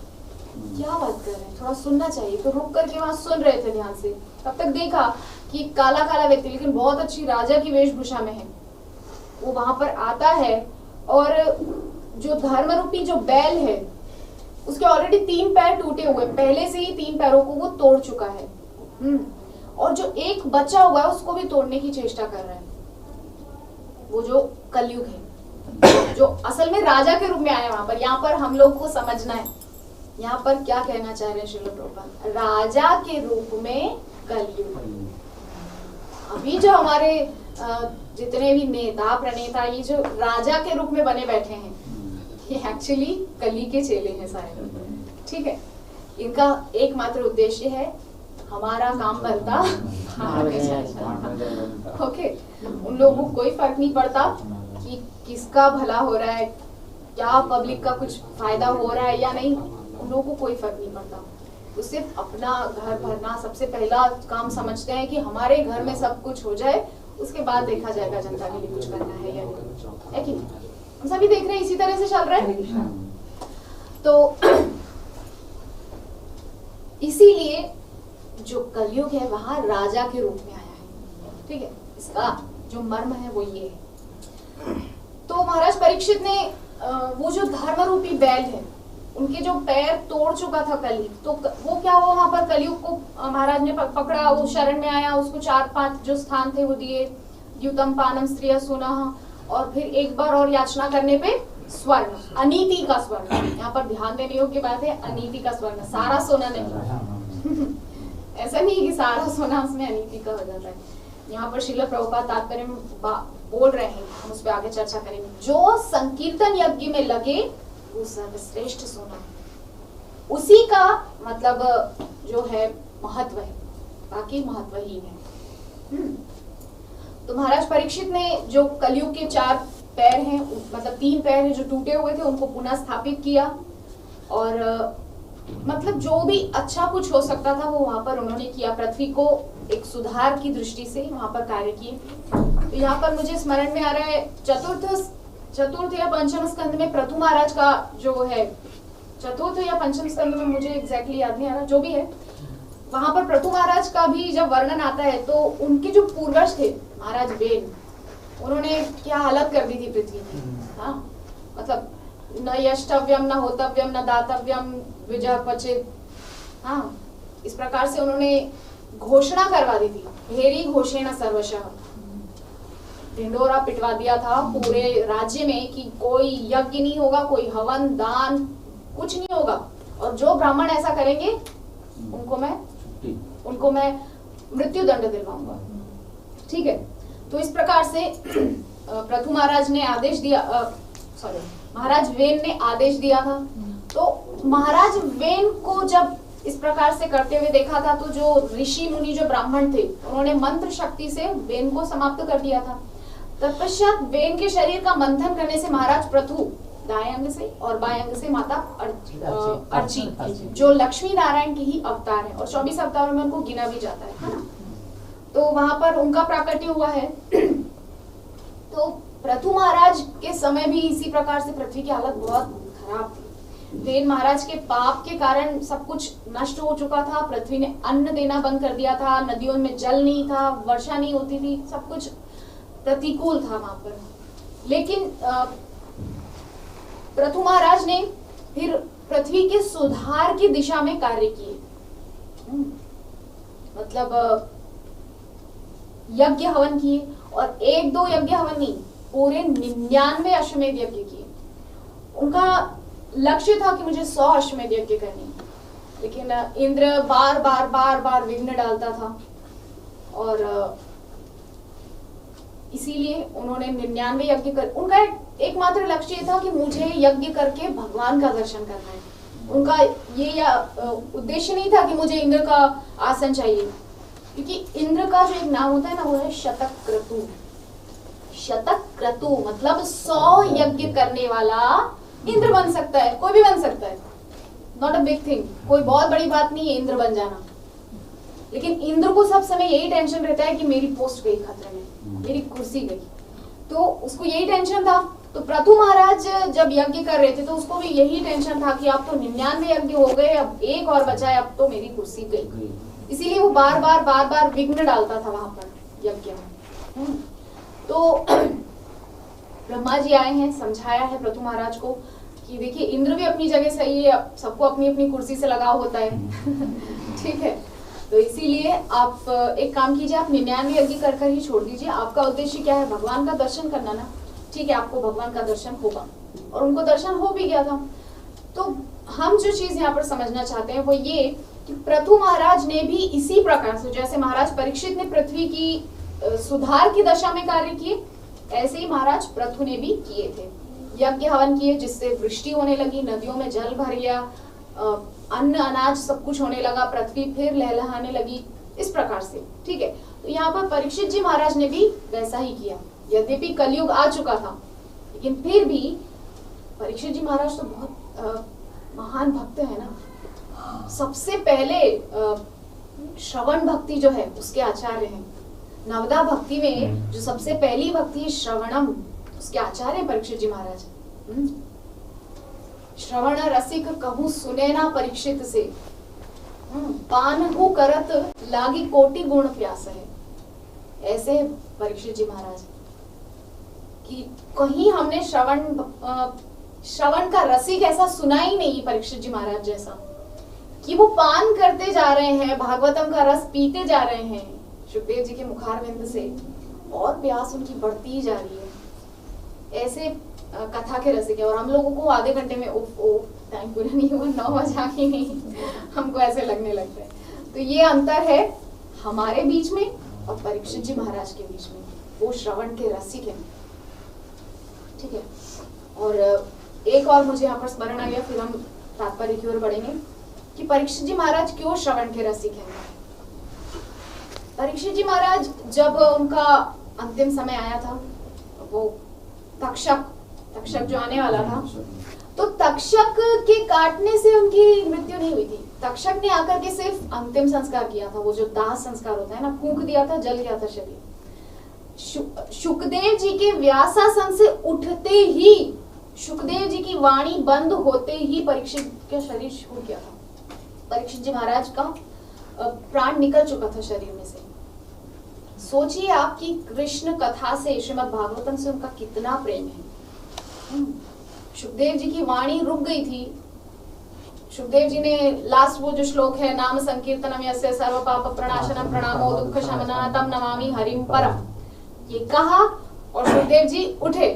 क्या बात कर रहे हैं, थोड़ा सुनना चाहिए। तो रुक करके वहां सुन रहे थे ध्यान से। तब तक देखा कि काला काला व्यक्ति लेकिन बहुत अच्छी राजा की वेशभूषा में है, वो वहां पर आता है और जो धर्म रूपी जो बैल है उसके ऑलरेडी 3 पैर टूटे हुए, पहले से ही 3 पैरों को वो तोड़ चुका है, और जो एक बचा हुआ है उसको भी तोड़ने की चेष्टा कर रहा है। वो जो कलयुग है, जो असल में राजा के रूप में आया वहां पर, यहाँ पर हम लोग को समझना है यहाँ पर क्या कहना चाह रहे हैं श्रील प्रभुपाद, राजा के रूप में कलयुग। अभी जो हमारे जितने भी नेता प्रणेता ये जो राजा के रूप में बने बैठे हैं, ये एक्चुअली कली के चेले हैं सारे। ठीक है, इनका एकमात्र उद्देश्य है हमारा काम बनता ओके। उन लोगों को कोई फर्क नहीं पड़ता कि किसका भला हो रहा है, क्या पब्लिक का कुछ फायदा हो रहा है या नहीं, उन लोगों को कोई फर्क नहीं पड़ता। वो सिर्फ अपना घर भरना सबसे पहला काम समझते हैं कि हमारे घर में सब कुछ हो जाए, उसके बाद देखा जाएगा जनता के लिए कुछ करना है या नहीं, है कि नहीं? हम सभी देख रहे हैं इसी तरह से चल रहा है। तो इसीलिए जो कलयुग है वहां राजा के रूप में आया है, ठीक है। इसका जो मर्म है वो ये है। तो महाराज परीक्षित ने वो जो धर्म रूपी बैल है उनके जो पैर तोड़ चुका था कली, तो वो क्या हुआ, वहां पर कलयुग को महाराज ने पकड़ा, वो शरण में आया, उसको 4-5 जो स्थान थे वो दिए, द्युतम पानम स्त्रिय सुनः, और फिर एक बार और याचना करने पे स्वर्ण, अनीति का स्वर्ण। यहाँ पर ध्यान देने योग्य बात है, अनीति का स्वर्ण, सारा सोना नहीं। ऐसा नहीं है कि सारा सोना उसमें अनीति का हो जाता है। यहाँ पर श्रील प्रभुपाद तात्पर्य में बोल रहे हैं, हम उस पर आगे चर्चा करेंगे। जो संकीर्तन यज्ञ में लगे वो सर्वश्रेष्ठ सोना, उसी का मतलब जो है महत्व है, बाकी महत्वहीन है। तो महाराज परीक्षित ने जो कलयुग के 4 पैर हैं, मतलब 3 पैर हैं जो टूटे हुए थे, उनको पुनः स्थापित किया, और मतलब जो भी अच्छा कुछ हो सकता था वो वहां पर उन्होंने किया। पृथ्वी को एक सुधार की दृष्टि से वहां पर कार्य किए। तो यहाँ पर मुझे स्मरण में आ रहा है चतुर्थ या पंचम स्कंद में पृथु महाराज का जो है, चतुर्थ या पंचम स्कंद में मुझे एग्जैक्टली याद नहीं आ रहा, जो भी है, वहां पर पृथु महाराज का भी जब वर्णन आता है तो उनके जो पूर्वज थे महाराज वेन, उन्होंने क्या हालत कर दी थी पृथ्वी की। हाँ, मतलब न यष्टव्यम न होतव्यम न दातव्यम विजय पचित, हाँ, इस प्रकार से उन्होंने घोषणा करवा दी थी, भेरी घोषणा सर्वशः, ढिंडोरा पिटवा दिया था पूरे राज्य में कि कोई यज्ञ नहीं होगा, कोई हवन दान कुछ नहीं होगा, और जो ब्राह्मण ऐसा करेंगे उनको मैं मृत्यु दंड दिलवाऊंगा, ठीक है। तो इस प्रकार से पृथु महाराज ने आदेश दिया, महाराज वेन ने आदेश दिया था। तो महाराज वेन को जब इस प्रकार से करते हुए देखा था, तो जो ऋषि मुनि जो ब्राह्मण थे उन्होंने मंत्र शक्ति से वेन को समाप्त कर दिया था। तत्पश्चात वेन के शरीर का मंथन करने से महाराज पृथु दाएं अंग से और बाएं अंग से माता अर्ची जो लक्ष्मी नारायण की ही अवतार है, और 24 अवतारों में उनको गिना भी जाता है ना, तो वहां पर उनका प्राकट्य हुआ है। तो पृथु महाराज के समय भी इसी प्रकार से पृथ्वी की हालत बहुत खराब थी। वेन महाराज के पाप के कारण सब कुछ नष्ट हो चुका था, पृथ्वी ने अन्न देना बंद कर दिया था, नदियों में जल नहीं था, वर्षा नहीं होती थी, सब कुछ प्रतिकूल था वहां पर। लेकिन पृथु महाराज ने फिर पृथ्वी के सुधार की दिशा में कार्य किए, मतलब यज्ञ हवन किए, और 1-2 यज्ञ हवन नहीं, पूरे 99 अश्वमेध यज्ञ किए। उनका लक्ष्य था कि मुझे 100 अश्वमेध यज्ञ करनी है, लेकिन इंद्र बार बार विघ्न डालता था, और इसीलिए उन्होंने 99 यज्ञ कर, उनका एकमात्र लक्ष्य था कि मुझे यज्ञ करके भगवान का दर्शन करना है। उनका ये उद्देश्य नहीं था कि मुझे इंद्र का आसन चाहिए, क्योंकि इंद्र का जो एक नाम होता है ना, वो है शतक्रतु। शतक्रतु मतलब 100 यज्ञ करने वाला इंद्र बन सकता है, कोई भी बन सकता है, नॉट अ बिग थिंग, कोई बहुत बड़ी बात नहीं है इंद्र बन जाना। लेकिन इंद्र को सब समय यही टेंशन रहता है कि मेरी पोस्ट गई खतरे में, मेरी कुर्सी गई, तो उसको यही टेंशन था। तो पृथु महाराज जब यज्ञ कर रहे थे तो उसको भी यही टेंशन था कि अब तो 99 यज्ञ हो गए, अब एक और बचा है, अब तो मेरी कुर्सी गई। इसीलिए वो बार बार विघ्न डालता था वहां पर यज्ञ में। तो ब्रह्मा जी आए हैं, समझाया है पृथु महाराज को कि देखिए इंद्र भी अपनी जगह सही है, सबको अपनी अपनी कुर्सी से लगाव होता है। ठीक है, तो इसीलिए आप एक काम कीजिए, आप 99 यज्ञ कर ही छोड़ दीजिए। आपका उद्देश्य क्या है? भगवान का दर्शन करना ना, ठीक है, आपको भगवान का दर्शन होगा, और उनको दर्शन हो भी गया था। तो हम जो चीज यहाँ पर समझना चाहते हैं वो ये कि पृथु महाराज ने भी इसी प्रकार से, जैसे महाराज परीक्षित ने पृथ्वी की सुधार की दशा में कार्य किए, ऐसे ही महाराज पृथु ने भी किए थे। यज्ञ हवन किए जिससे वृष्टि होने लगी, नदियों में जल भर गया, अन्न अनाज सब कुछ होने लगा, पृथ्वी फिर लहलहाने लगी, इस प्रकार से। ठीक है, तो यहाँ पर परीक्षित जी महाराज ने भी वैसा ही किया। यद्यपि कलयुग आ चुका था, लेकिन फिर भी परीक्षित जी महाराज तो बहुत महान भक्त है ना, सबसे पहले श्रवण भक्ति जो है उसके आचार्य हैं। नवदा भक्ति में जो सबसे पहली भक्ति है श्रवणम, उसके आचार्य परीक्षित जी महाराज। श्रवण रसिक कहूँ सुने ना परीक्षित से, पान हु करत लागी कोटि गुण प्यास है। ऐसे परीक्षित जी महाराज कि कहीं हमने श्रवण का रसिक ऐसा सुना ही नहीं परीक्षित जी महाराज जैसा, कि वो पान करते जा रहे हैं, भागवतम का रस पीते जा रहे हैं सुखदेव जी के मुखारविंद से, और प्यास उनकी बढ़ती जा रही है। ऐसे कथा के रसिक है। और हम लोगों को आधे घंटे में टाइम पूरा नहीं हुआ, 9 बजा ही नहीं, हमको ऐसे लगने लगता है। तो ये अंतर है हमारे बीच में और परीक्षित जी महाराज के बीच में। वो श्रवण के रसिक हैं, ठीक है। और एक और मुझे यहाँ पर स्मरण आ गया, फिर हम तात्पर्य की ओर बढ़ेंगे कि परीक्षित जी महाराज क्यों श्रवण के रसिक हैं। परीक्षित जी महाराज जब उनका अंतिम समय आया था, वो तक्षक जो आने वाला था, तो तक्षक के काटने से उनकी मृत्यु नहीं हुई थी। तक्षक ने आकर के सिर्फ अंतिम संस्कार किया था, वो जो दाह संस्कार होता है ना, फूंक दिया था, जल गया था शरीर। शुकदेव जी के व्यासासन से उठते ही, शुकदेव जी की वाणी बंद होते ही परीक्षित का शरीर छूट गया था। परीक्षित जी महाराज का प्राण निकल चुका था शरीर में से। सोचिए आपकी कृष्ण कथा से, श्रीमद् भागवतम से उनका कितना प्रेम है। सुखदेव जी की वाणी रुक गई थी। सुखदेव जी ने लास्ट वो जो श्लोक है, नाम संकीर्तनम यस्य सर्व पाप प्रणाशनम प्रणामो दुख शमनः तम नमामि हरिम परम, ये कहा और सुखदेव जी उठे,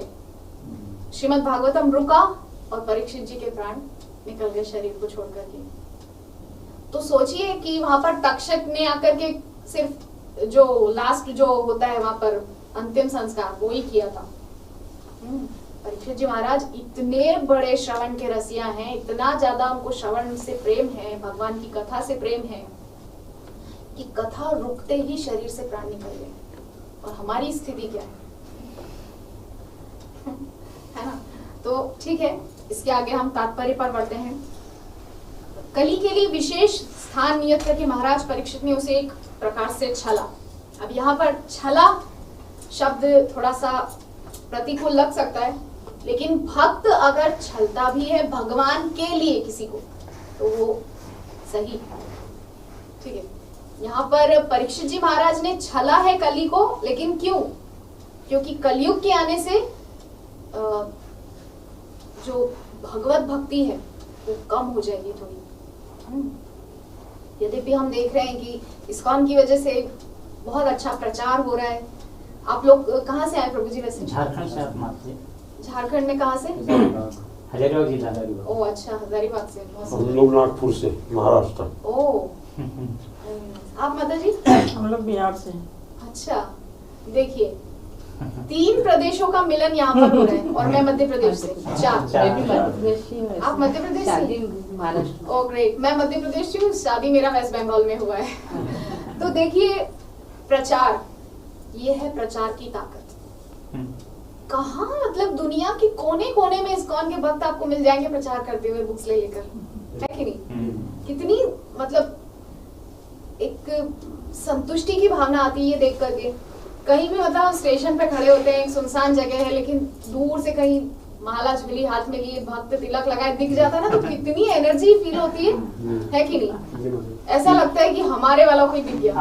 श्रीमद् भागवतम रुका और परीक्षित जी के प्राण निकल गए शरीर को छोड़ करके। तो सोचिए कि वहां पर तक्षक ने आकर के सिर्फ जो लास्ट जो होता है वहां पर अंतिम संस्कार वो ही किया था। परीक्षित जी महाराज इतने बड़े श्रवण के रसिया हैं, इतना ज्यादा उनको श्रवण से प्रेम है, भगवान की कथा से प्रेम है कि कथा रुकते ही शरीर से प्राण निकल गए। और हमारी स्थिति क्या है ना? तो ठीक है, इसके आगे हम तात्पर्य पर बढ़ते हैं। कली के लिए विशेष स्थान नियत करके महाराज परीक्षित ने उसे एक प्रकार से छला। अब यहाँ पर छला शब्द थोड़ा सा प्रतिकूल लग सकता है, लेकिन भक्त अगर छलता भी है भगवान के लिए किसी को तो वो सही है, ठीक है। यहाँ पर परीक्षित जी महाराज ने छला है कली को, लेकिन क्यों? क्योंकि कलयुग के आने से जो भगवत भक्ति है वो कम हो जाएगी थोड़ी। यद्यपि हम देख रहे हैं कि इस्कॉन की वजह से बहुत अच्छा प्रचार हो रहा है। आप लोग कहाँ से आए प्रभु जी? वैसे झारखंड से। आप मानते? झारखंड में कहाँ से? हजारीबाग जिला। ओह अच्छा, हजारीबाग से। हम लोग नागपुर से, महाराष्ट्र। ओह, आप माता जी? हम लोग बिहार से। अच्छा, देखिए 3 प्रदेशों का मिलन यहाँ पर हो रहा है और मैं मध्य प्रदेश से। 4। आप मध्य प्रदेश से? महाराष्ट्र। ओह ग्रेट, मैं मध्य प्रदेश से हूँ, शादी मेरा वेस्ट बंगाल में हुआ है। तो देखिए प्रचार, ये है प्रचार की ताकत। कहाँ मतलब दुनिया के कोने कोने में इस्कॉन के भक्त आपको मिल जाएंगे प्रचार करते हुए बुक्स ले लेकर, है कि नहीं? कितनी मतलब एक संतुष्टि की भावना आती है ये देख करके। कहीं भी मतलब हम स्टेशन पे खड़े होते हैं, एक सुनसान जगह है, लेकिन दूर से कहीं माला झोली हाथ में लिए भक्त तिलक लगाए दिख जाता है ना, तो कितनी एनर्जी फील होती है कि नहीं? ऐसा लगता है कि हमारे वाला कोई दिख गया,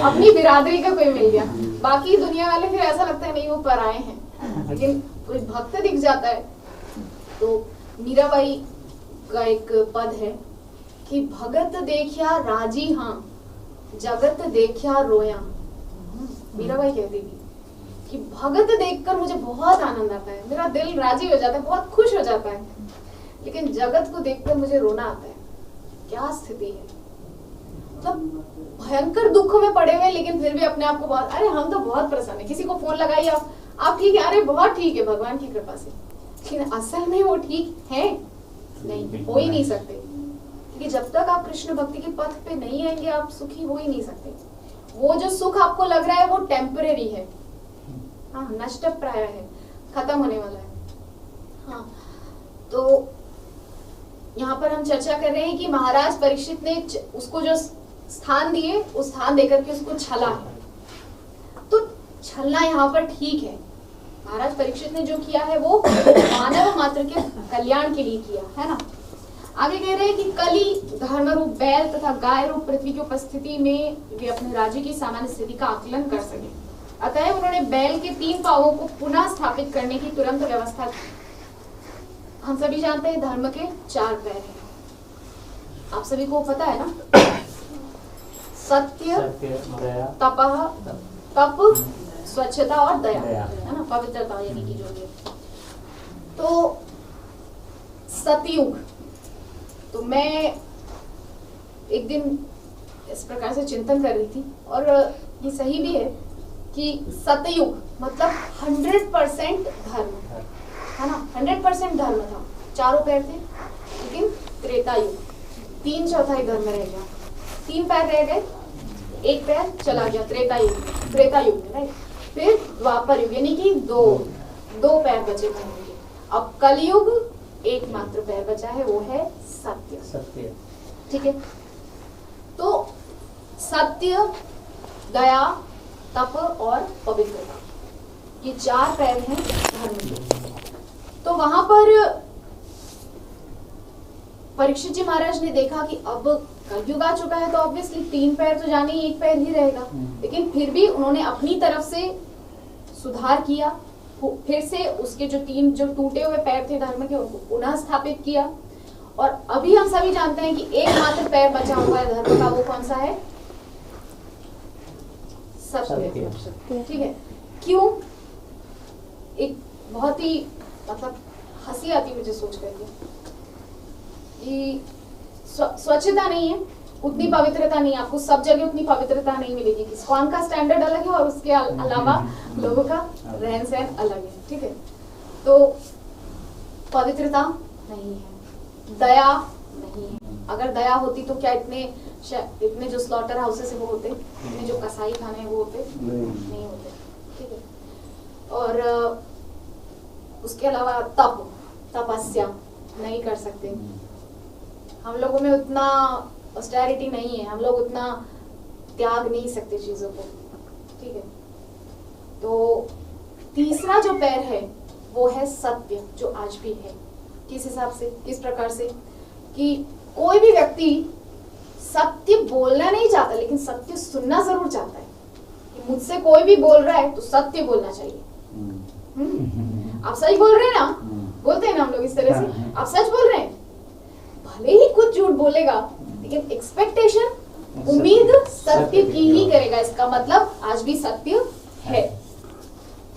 अपनी बिरादरी का कोई मिल गया। बाकी दुनिया वाले फिर ऐसा लगता है नहीं वो पराए हैं, लेकिन कोई भक्त दिख जाता है। तो मीराबाई का एक पद है कि भगत देखिया राजी हाँ, जगत देखिया रोया। मीराबाई कहती थी कि भगत देखकर मुझे बहुत आनंद आता है, मेरा दिल राजी हो जाता है, बहुत खुश हो जाता है, लेकिन जगत को देखकर मुझे रोना आता है। क्या स्थिति है, मतलब भयंकर दुख में पड़े हुए, लेकिन फिर भी अपने आप को बहुत, अरे हम तो बहुत प्रसन्न है। किसी को फोन लगाइए आप ठीक है, अरे बहुत ठीक है भगवान की कृपा से, लेकिन असल में वो ठीक है नहीं, हो ही नहीं सकते। क्योंकि जब तक आप कृष्ण भक्ति के पथ पे नहीं आएंगे आप सुखी हो ही नहीं सकते। वो जो सुख आपको लग रहा है वो टेम्परेरी है, हाँ, नष्ट प्राय है, खत्म होने वाला है। हाँ, तो यहाँ पर हम चर्चा कर रहे हैं कि महाराज परीक्षित ने उसको जो स्थान दिए उस स्थान देकर के उसको छला है। तो छलना यहाँ पर ठीक है, महाराज परीक्षित ने जो किया है वो मानव मात्र के कल्याण के लिए किया है ना। आगे कह रहे हैं कि कली धर्म रूप बैल तथा गाय रूप पृथ्वी की उपस्थिति में वे अपने राज्य की सामान्य स्थिति का आकलन कर सके, अतः उन्होंने बैल के 3 पांवों को पुनः स्थापित करने की तुरंत व्यवस्था की। हम सभी जानते हैं धर्म के 4 पैर हैं, आप सभी को पता है ना, सत्य, दया, तपः, तप, स्वच्छता और दया दया। है ना, पवित्रता यानी कि जो भी। तो सतयुग, तो मैं एक दिन इस प्रकार से चिंतन कर रही थी और ये सही भी है कि सतयुग मतलब 100% धर्म है ना, 100% धर्म था, 4 पैर थे। लेकिन त्रेता युग 3/4 धर्म रह गया, 3 पैर रह गए, 1 पैर चला गया त्रेता युग में, राइट। फिर द्वापर युग यानी कि दो पैर बचे धर्म के। अब कलयुग एकमात्र पैर बचा है, वो है सत्य। ठीक है, तो सत्य, दया, तप और पवित्रता, ये 4 पैर हैं धर्म के। तो वहां पर परीक्षित जी महाराज ने देखा कि अब कलयुग आ चुका है तो ऑब्वियसली 3 पैर तो जाने ही 1 पैर ही रहेगा, लेकिन फिर भी उन्होंने अपनी तरफ से सुधार किया, फिर से उसके जो 3 जो टूटे हुए पैर थे धर्म के उनको पुनः स्थापित किया। और अभी हम सभी जानते हैं कि एकमात्र पैर बचा हुआ है धर्म का, वो कौन सा है? सत्य। ठीक है, क्यों? एक बहुत ही मतलब हंसी आती मुझे सोच करके कि स्वच्छता नहीं है, उतनी पवित्रता नहीं है, आपको सब जगह उतनी पवित्रता नहीं मिलेगी। इस्कॉन का स्टैंडर्ड अलग है और उसके अलावा लोगों का रहन सहन अलग है। ठीक है, तो पवित्रता नहीं है, दया नहीं है। अगर दया होती तो क्या इतने जो स्लॉटर हाउसेस है वो होते, इतने जो कसाई खाने हैं वो होते नहीं होते। ठीक है, और उसके अलावा तपस्या नहीं कर सकते, हम लोगों में उतना ऑस्टेरिटी नहीं है, हम लोग उतना त्याग नहीं सकते चीजों को। ठीक है, तो तीसरा जो पैर है वो है सत्य, जो आज भी है। किस हिसाब से, किस प्रकार से कि कोई भी व्यक्ति सत्य बोलना नहीं चाहता लेकिन सत्य सुनना जरूर चाहता है कि मुझसे कोई भी बोल रहा है तो सत्य बोलना चाहिए। आप सच बोल रहे हैं ना, बोलते हैं ना हम लोग इस तरह से, आप सच बोल रहे हैं, भले ही खुद झूठ बोलेगा लेकिन एक्सपेक्टेशन, उम्मीद सत्य की ही करेगा, इसका मतलब आज भी सत्य है।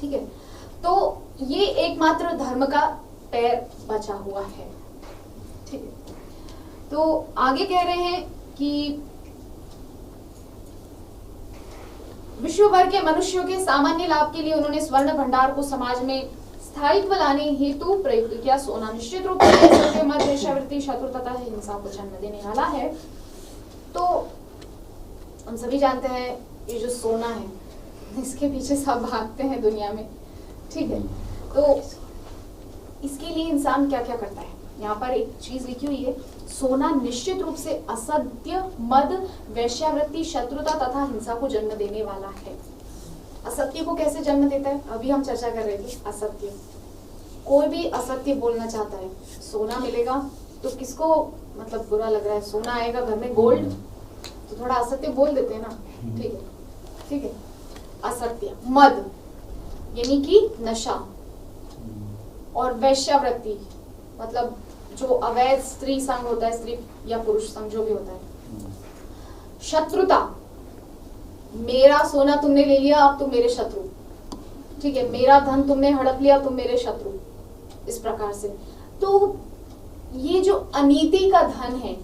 ठीक है, तो ये एकमात्र धर्म का पैर बचा हुआ है। ठीक है, तो आगे कह रहे हैं कि विश्व भर के मनुष्यों के सामान्य लाभ के लिए उन्होंने स्वर्ण भंडार को समाज में स्थायित्व लाने हेतु प्रयुक्त किया। सोना निश्चित रूप से सत्य, मद, वेश्यावृत्ति, शत्रु तथा हिंसा को जन्म देने वाला है। तो हम सभी जानते हैं ये जो सोना है इसके पीछे सब भागते हैं दुनिया में। ठीक है, तो इसके लिए इंसान क्या क्या करता है, यहाँ पर एक चीज लिखी हुई है, सोना निश्चित रूप से असत्य, मद, वेश्यावृत्ति, शत्रुता तथा हिंसा को जन्म देने वाला है। असत्य को कैसे जन्म देता है, अभी हम चर्चा कर रहे थे। असत्य, कोई भी असत्य बोलना चाहता है, सोना मिलेगा तो किसको मतलब बुरा लग रहा है, सोना आएगा घर में गोल्ड तो थोड़ा असत्य बोल देते हैं ना। ठीक है, ठीक है, असत्य। मद यानी कि नशा, और वेश्यावृत्ति मतलब जो अवैध स्त्री संग होता है, स्त्री या पुरुष संग जो भी होता है। शत्रुता, मेरा सोना तुमने ले लिया, अब तुम मेरे शत्रु। ठीक है, मेरा धन तुमने हड़प लिया, तुम मेरे शत्रु, इस प्रकार से। तो ये जो अनीति का धन है,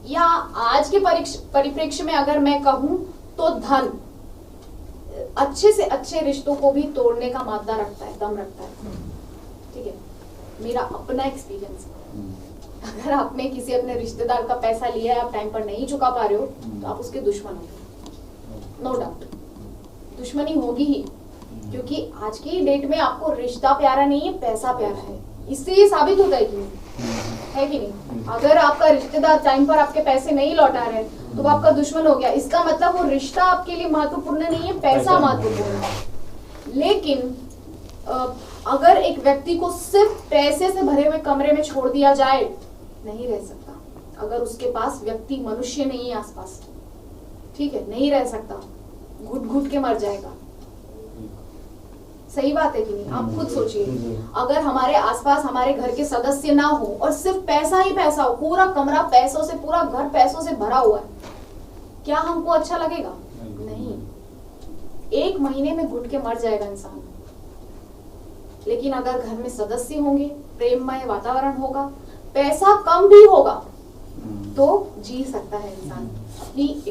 या आज के परिप्रेक्ष्य में अगर मैं कहूं तो धन अच्छे से अच्छे रिश्तों को भी तोड़ने का मादा रखता है, दम रखता है। ठीक है, मेरा अपना एक्सपीरियंस है। अगर आपने किसी अपने रिश्तेदार का पैसा लिया है, आप टाइम पर नहीं चुका पा रहे हो तो आप उसके दुश्मन हो, नो डाउट दुश्मनी होगी ही, क्योंकि आज की डेट में आपको रिश्ता प्यारा नहीं है, पैसा प्यारा है। इससे ये साबित होता है कि है कि नहीं? अगर आपका रिश्तेदार टाइम पर आपके पैसे नहीं लौटा रहे तो वो आपका दुश्मन हो गया। इसका मतलब वो रिश्ता आपके लिए महत्वपूर्ण नहीं है, पैसा महत्वपूर्ण है। लेकिन अगर एक व्यक्ति को सिर्फ पैसे से भरे हुए कमरे में छोड़ दिया जाए, नहीं रह सकता। अगर उसके पास व्यक्ति मनुष्य नहीं है आसपास, ठीक है, नहीं रह सकता, घुट घुट के मर जाएगा। सही बात है कि नहीं? आप खुद सोचिए, अगर हमारे आसपास हमारे घर के सदस्य ना हो और सिर्फ पैसा ही पैसा हो, पूरा कमरा पैसों से, पूरा घर पैसों से भरा हुआ है, क्या हमको अच्छा लगेगा? नहीं। 1 महीने में घुट के मर जाएगा इंसान। लेकिन अगर घर में सदस्य होंगे, प्रेममय वातावरण होगा, पैसा कम भी होगा, तो जी सकता है इंसान अपनी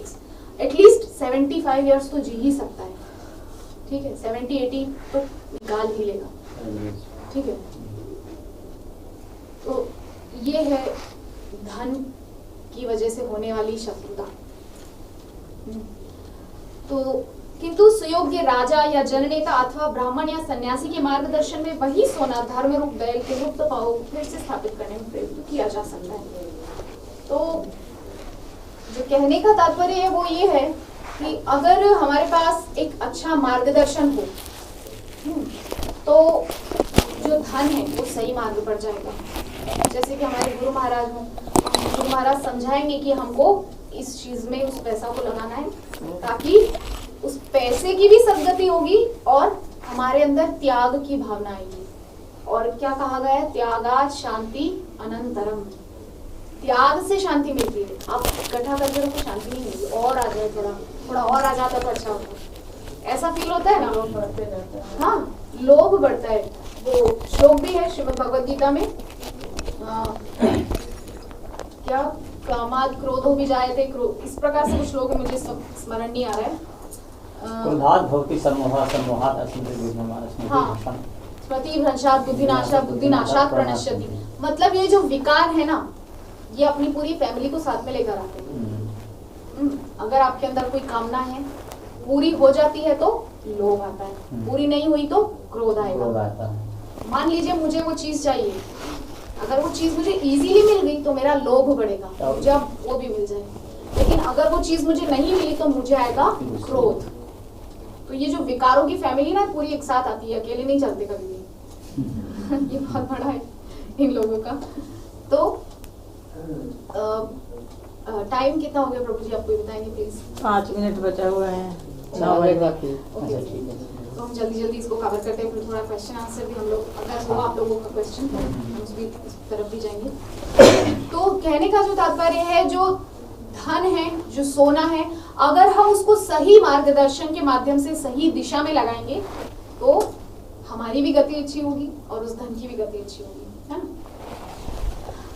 एटलीस्ट 75 इयर्स तो जी ही सकता है। ठीक है, 70-80 तो निकाल ही लेगा। ठीक है, तो ये है धन की वजह से होने वाली शत्रुता। तो किंतु सुयोग्य राजा या जननेता अथवा ब्राह्मण या सन्यासी के मार्गदर्शन में वही सोना धर्म रूप बैल के गुप्त भाव फिर से स्थापित करने में प्रयुक्त किया जा सकता है। तो जो कहने का तात्पर्य है वो ये है कि अगर हमारे पास एक अच्छा मार्गदर्शन हो, तो जो धन है वो सही मार्ग पर जाएगा। जैसे कि हमारे गुरु महाराज हों, गुरु महाराज समझाएंगे कि हमको इस चीज में उस पैसा को लगाना है, ताकि उस पैसे की भी सद्गति होगी और हमारे अंदर त्याग की भावना आएगी। और क्या कहा गया है? त्यागात शांति अनंतरम। त्याग से शांति मिलती है। आप इकट्ठा करके रखो, शांति नहीं मिलती, और आ जाए, थोड़ा और आ जाता तो अच्छा होता। ऐसा फील होता है ना, बढ़ते जाता है। हाँ, लोभ बढ़ता है। वो श्लोक भी है श्रीमद् भगवद गीता में, क्या कामाद क्रोधो भी जायते क्रोध, इस प्रकार से कुछ श्लोक मुझे स्मरण नहीं आ रहा है। क्रोधात् भवति सम्मोहः सम्मोहात् अस्मृति विभ्रमः हाँ, स्मृतिभ्रंशात् बुद्धिनाशात् बुद्धिनाशात् प्रणश्यति। मतलब ये जो विकार है ना, ये अपनी पूरी फैमिली को साथ में लेकर आते हैं। अगर आपके अंदर कोई कामना है, पूरी हो जाती है तो लोभ आता है, पूरी नहीं हुई तो क्रोध आएगा। मान लीजिए मुझे वो चीज चाहिए, अगर वो चीज मुझे इजीली मिल गई तो मेरा लोभ बढ़ेगा, मुझे अब वो भी मिल जाए। लेकिन अगर वो चीज मुझे नहीं मिली तो मुझे आएगा क्रोध। तो ये जो विकारों की फैमिली ना पूरी एक साथ आती है, अकेले नहीं चलते कभी भी। ये बहुत बड़ा है इन लोगों का। तो टाइम कितना हो गया प्रभु जी, आपको बताएंगे प्लीज? 5 मिनट बचा हुआ है, 9 बजे बाकी। तो हम जल्दी जल्दी इसको कवर करते हैं, फिर थोड़ा क्वेश्चन आंसर भी हम लोग, अगर हो आप लोगों का क्वेश्चन हम उसकी तरफ भी जाएंगे। तो कहने का जो तात्पर्य है, जो धन है, जो सोना है, अगर हम उसको सही मार्गदर्शन के माध्यम से सही दिशा में लगाएंगे तो हमारी भी गति अच्छी होगी और उस धन की भी गति अच्छी होगी, है ना?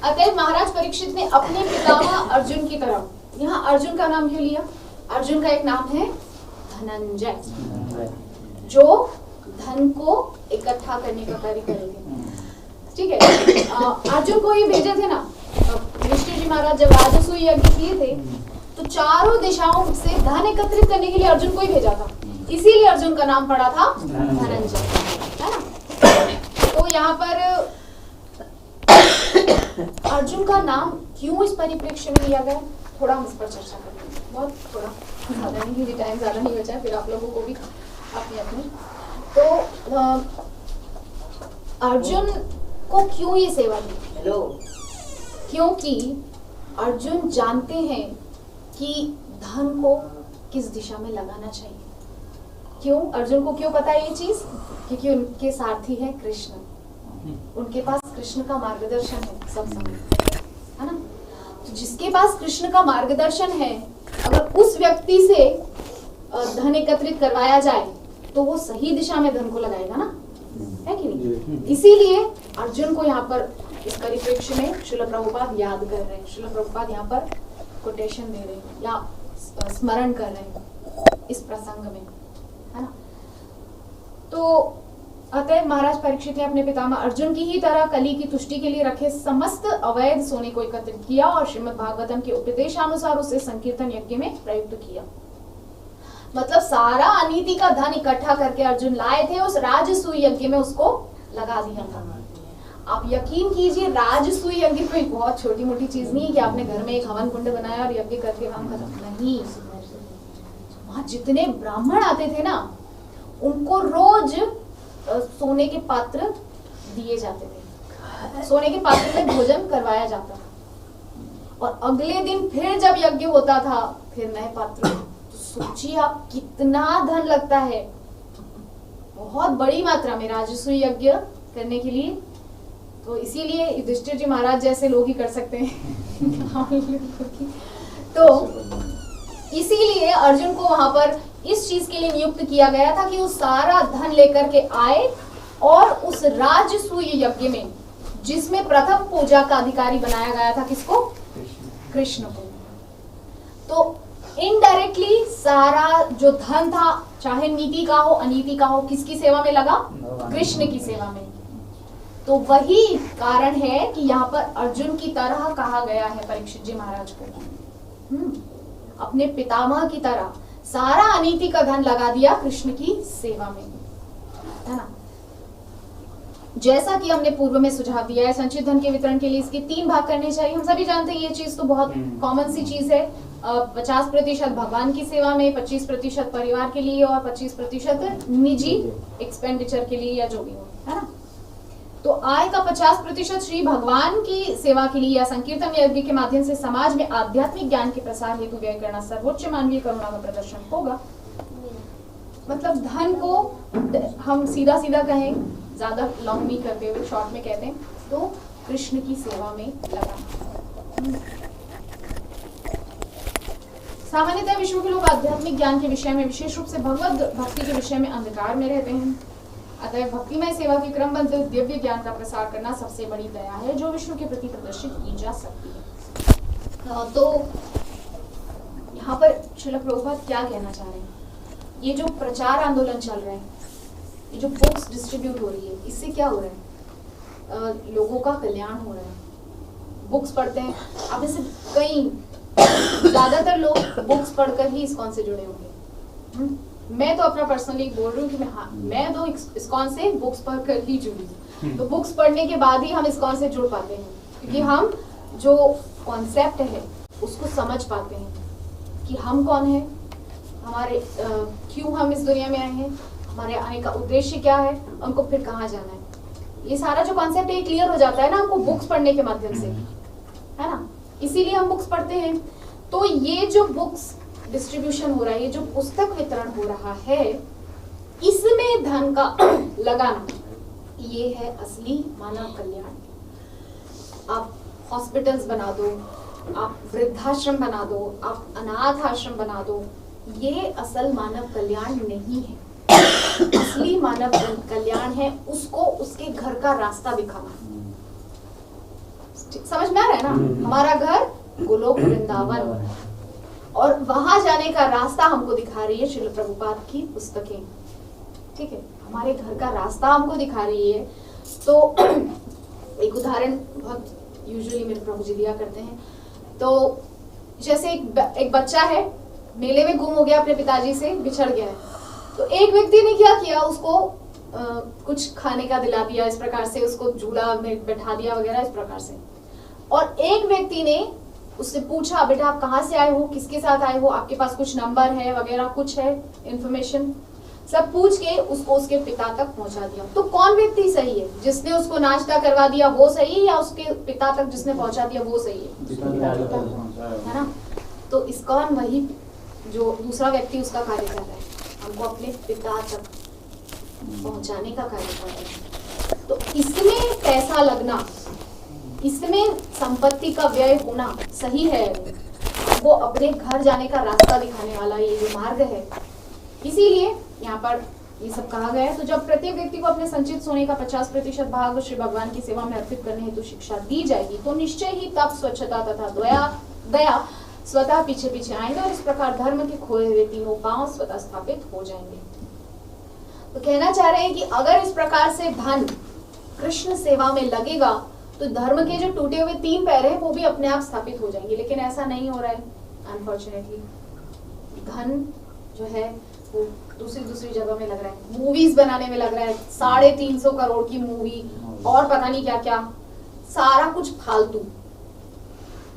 अतः महाराज परीक्षित ने अपने पितामह अर्जुन की तरह, यहाँ अर्जुन का नाम क्यों लिया? अर्जुन का एक नाम है धनंजय, जो धन को इकट्ठा करने का कार्य करेंगे। ठीक है, अर्जुन को ये भेजे थे ना युधिष्ठिर जी महाराज, जब राजसूय यज्ञ किए थे तो चारों दिशाओं से धन एकत्रित करने के लिए अर्जुन को ही भेजा था, इसीलिए अर्जुन का नाम पड़ा था धनंजय, है ना? तो यहाँ पर अर्जुन का नाम क्यों इस परिप्रेक्ष्य में लिया गया, थोड़ा हम इस पर चर्चा करते हैं। बहुत थोड़ा ज्यादा नहीं, टाइम ज्यादा नहीं बचा, फिर आप लोगों को भी अपनी अपनी। तो अर्जुन को क्यों ये सेवा दी? क्योंकि अर्जुन जानते हैं कि धन को किस दिशा में लगाना चाहिए। क्यों? अर्जुन को क्यों पता है ये चीज? क्योंकि उनके सारथी है कृष्ण, उनके पास कृष्ण का मार्गदर्शन है सब समय, है ना? तो जिसके पास कृष्ण का मार्गदर्शन है, अगर उस व्यक्ति से धन एकत्रित करवाया जाए तो वो सही दिशा में धन को लगाएगा ना, है कि नहीं? इसीलिए अर्जुन को यहाँ पर इस परिप्रेक्ष्य में श्रील प्रभुपाद याद कर रहे हैं, श्रील प्रभुपाद यहाँ पर कोटेशन दे रहे हैं या स्मरण कर रहे हैं इस प्रसंग में, है ना? तो अतः महाराज परीक्षित ने अपने पितामह अर्जुन की ही तरह कली की तुष्टि के लिए रखे समस्त अवैध सोने को एकत्रित किया और श्रीमद् भागवतम के उपदेशानुसार उसे संकीर्तन यज्ञ में प्रयुक्त किया। मतलब सारा अनीति का धन इकट्ठा करके अर्जुन लाए थे, उस राजसूय यज्ञ में उसको लगा दिया था। आप यकीन कीजिए राजसूय यज्ञ कोई बहुत छोटी मोटी चीज नहीं है कि आपने घर में एक हवन कुंड बनाया और यज्ञ करके काम खत्म। नहीं, वहां जितने ब्राह्मण आते थे ना उनको रोज सोने के पात्र दिए जाते थे, सोने के पात्र में भोजन करवाया जाता था, और अगले दिन फिर जब यज्ञ होता था फिर नए पात्र। तो सोचिए आप कितना धन लगता है, बहुत बड़ी मात्रा में राजसूय यज्ञ करने के लिए। तो इसीलिए युधिष्ठिर जी महाराज जैसे लोग ही कर सकते हैं। तो इसीलिए अर्जुन को वहां पर इस चीज के लिए नियुक्त किया गया था कि वो सारा धन लेकर के आए और उस राजसूय यज्ञ में, जिसमें प्रथम पूजा का अधिकारी बनाया गया था किसको? कृष्ण को। तो इनडायरेक्टली सारा जो धन था, चाहे नीति का हो अनीति का हो, किसकी सेवा में लगा? कृष्ण की सेवा में। तो वही कारण है कि यहाँ पर अर्जुन की तरह कहा गया है परीक्षित जी महाराज को, अपने पितामह की तरह सारा अनीति का धन लगा दिया कृष्ण की सेवा में, है ना। जैसा कि हमने पूर्व में सुझाव दिया है, संचित धन के वितरण के लिए इसके 3 भाग करने चाहिए। हम सभी जानते हैं ये चीज तो बहुत कॉमन सी चीज है। 50% भगवान की सेवा में, 25% परिवार के लिए और 25% निजी एक्सपेंडिचर के लिए या जो भी हो, है ना। तो आय का 50% श्री भगवान की सेवा के लिए या संकीर्तन यज्ञ के माध्यम से समाज में आध्यात्मिक ज्ञान के प्रसार हेतु व्यय करना सर्वोच्च मानवीय करुणा का प्रदर्शन होगा। मतलब धन को हम सीधा सीधा कहें, ज्यादा लॉन्ग नहीं करते हुए शॉर्ट में कहते हैं, तो कृष्ण की सेवा में लगा। सामान्यतः विश्व के लोग आध्यात्मिक ज्ञान के विषय में, विशेष रूप से भगवत भक्ति के विषय में अंधकार में रहते हैं। अतः भक्तिमय सेवा के क्रमबद्ध दिव्य ज्ञान का प्रसार करना सबसे बड़ी दया है जो विश्व के प्रति प्रदर्शित की जा सकती है। तो यहाँ पर श्रील प्रभुपाद क्या कहना चाह रहे हैं? ये जो प्रचार आंदोलन चल रहा है, ये जो बुक्स डिस्ट्रीब्यूट हो रही है, इससे क्या हो रहा है? लोगों का कल्याण हो रहा है। बुक्स पढ़ते हैं, अब इससे कई ज्यादातर लोग बुक्स पढ़कर ही इस्कॉन से जुड़े होंगे। मैं तो अपना पर्सनली बोल रही हूँ कि मैं तो इस्कॉन से बुक्स पढ़कर ही जुड़ी। तो बुक्स पढ़ने के बाद ही हम इस्कॉन से जुड़ पाते हैं, क्योंकि हम जो कॉन्सेप्ट है उसको समझ पाते हैं कि हम कौन है, हमारे क्यों हम इस दुनिया में आए हैं, हमारे आने का उद्देश्य क्या है, हमको फिर कहाँ जाना है। ये सारा जो कॉन्सेप्ट है क्लियर हो जाता है ना हमको बुक्स पढ़ने के माध्यम से, है ना। इसीलिए हम बुक्स पढ़ते हैं। तो ये जो बुक्स डिस्ट्रीब्यूशन हो रहा है, ये जो पुस्तक वितरण हो रहा है, इसमें धन का लगाना, ये है असली मानव कल्याण। आप हॉस्पिटल्स बना दो, आप वृद्धाश्रम बना दो, आप अनाथ आश्रम बना दो, ये असल मानव कल्याण नहीं है। असली मानव कल्याण है उसको उसके घर का रास्ता दिखाना। समझ में आ रहा है ना? हमारा घर गोलोक वृंदावन, और वहां जाने का रास्ता हमको दिखा रही है श्रील प्रभुपाद की पुस्तकें। ठीक है, हमारे घर का रास्ता हमको दिखा रही है। तो एक उदाहरण बहुत यूजुअली मेरे प्रभु जी दिया करते हैं। तो जैसे एक बच्चा है, मेले में गुम हो गया, अपने पिताजी से बिछड़ गया है। तो एक व्यक्ति ने क्या किया, उसको कुछ खाने का दिला दिया, इस प्रकार से उसको झूला में बैठा दिया वगैरह, इस प्रकार से। और एक व्यक्ति ने उससे पूछा, बेटा आप कहाँ से आए हो, किसके साथ आए हो, आपके पास कुछ नंबर है वगैरह, कुछ है इंफॉर्मेशन, सब पूछ के उसको उसके पिता तक पहुंचा दिया। तो कौन व्यक्ति सही है? जिसने उसको नाश्ता करवा दिया वो सही है, या उसके पिता तक जिसने पहुंचा दिया वो सही है ना? तो इस्कॉन वही जो दूसरा व्यक्ति उसका कार्य कर रहा है, हमको अपने पिता तक पहुंचाने का कार्य कर रहा है। तो इसमें पैसा लगना, इसमें संपत्ति का व्यय होना सही है। वो अपने घर जाने का रास्ता दिखाने वाला ये जो मार्ग है, इसीलिए यहाँ पर ये सब कहा गया है। तो जब प्रत्येक व्यक्ति को अपने संचित सोने का 50% भाग श्री भगवान की सेवा में अर्पित करने हेतु शिक्षा दी जाएगी, तो निश्चय ही तप, स्वच्छता तथा दया स्वतः पीछे पीछे आएंगे, और इस प्रकार धर्म के खोए हुए तीनों पांव स्वतः स्थापित हो जाएंगे। तो कहना चाह रहे हैं कि अगर इस प्रकार से धन कृष्ण सेवा में लगेगा तो धर्म के जो टूटे हुए 3 पैर हैं वो भी अपने आप स्थापित हो जाएंगे। लेकिन ऐसा नहीं हो रहा है अनफॉर्चुनेटली। धन जो है वो दूसरी जगह में लग रहा है, मूवीज बनाने में लग रहा है। 350 करोड़ की मूवी और पता नहीं क्या क्या, सारा कुछ फालतू।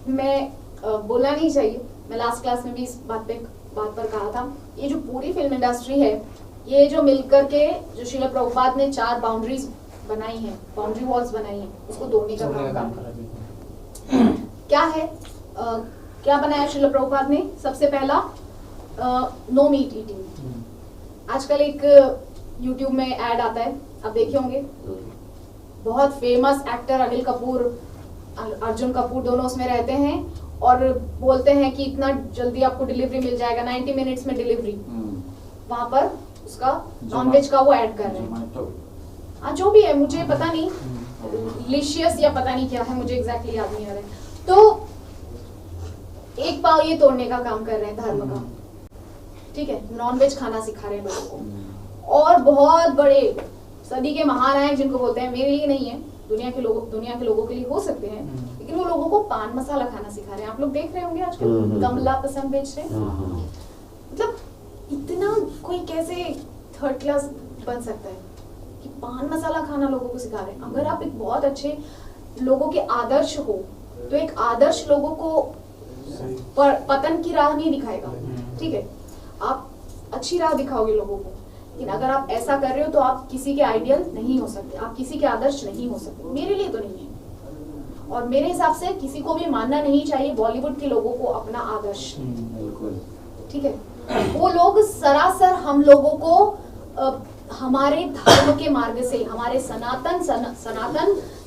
मैं बोलना नहीं चाहिए, मैं लास्ट क्लास में भी इस बात पर कहा था, ये जो पूरी फिल्म इंडस्ट्री है, ये जो मिलकर के जो श्रील प्रभुपाद ने 4 बाउंड्रीज बनाई हैं, बाउंड्री वॉल्स बनाई हैं, उसको तोड़ने का काम कर रही है। क्या है, क्या बनाया श्रील प्रभुपाद ने? सबसे पहला नो मीट ईटिंग। आजकल एक यूट्यूब में ऐड आता है, आप देखे होंगे, बहुत फेमस एक्टर अनिल कपूर, अर्जुन कपूर दोनों उसमें रहते हैं और बोलते हैं कि इतना जल्दी आपको डिलीवरी मिल जाएगा, 90 मिनट्स में डिलीवरी। वहां पर उसका नॉनवेज का वो ऐड कर रहे हैं। हाँ, जो भी है, मुझे पता नहीं, लिशियस या पता नहीं क्या है, मुझे एग्जैक्टली याद नहीं आ रहा है। तो एक पाव ये तोड़ने का काम कर रहे हैं धर्म का, ठीक है, नॉनवेज खाना सिखा रहे हैं लोगों को। और बहुत बड़े सदी के महानायक जिनको बोलते हैं, मेरे लिए नहीं है, दुनिया के लोगों के लिए हो सकते हैं, लेकिन वो लोगों को पान मसाला खाना सिखा रहे हैं। आप लोग देख रहे होंगे आजकल गमला पसंद बेच रहे हैं। मतलब इतना कोई कैसे थर्ड क्लास बन सकता है कि पान मसाला खाना लोगों को सिखा रहे हैं? अगर आप एक बहुत अच्छे लोगों के आदर्श हो, तो एक आदर्श लोगों को पतन की राह नहीं दिखाएगा, ठीक है, आप अच्छी राह दिखाओगे लोगों को। लेकिन अगर आप ऐसा कर रहे हो तो आप किसी के आइडियल नहीं हो सकते, आप किसी के आदर्श नहीं हो सकते। मेरे लिए तो नहीं है, और मेरे हिसाब से किसी को भी मानना नहीं चाहिए बॉलीवुड के लोगों को अपना आदर्श, ठीक है। वो लोग सरासर हम लोगों को हमारे धर्म के मार्ग से, हमारे सनातन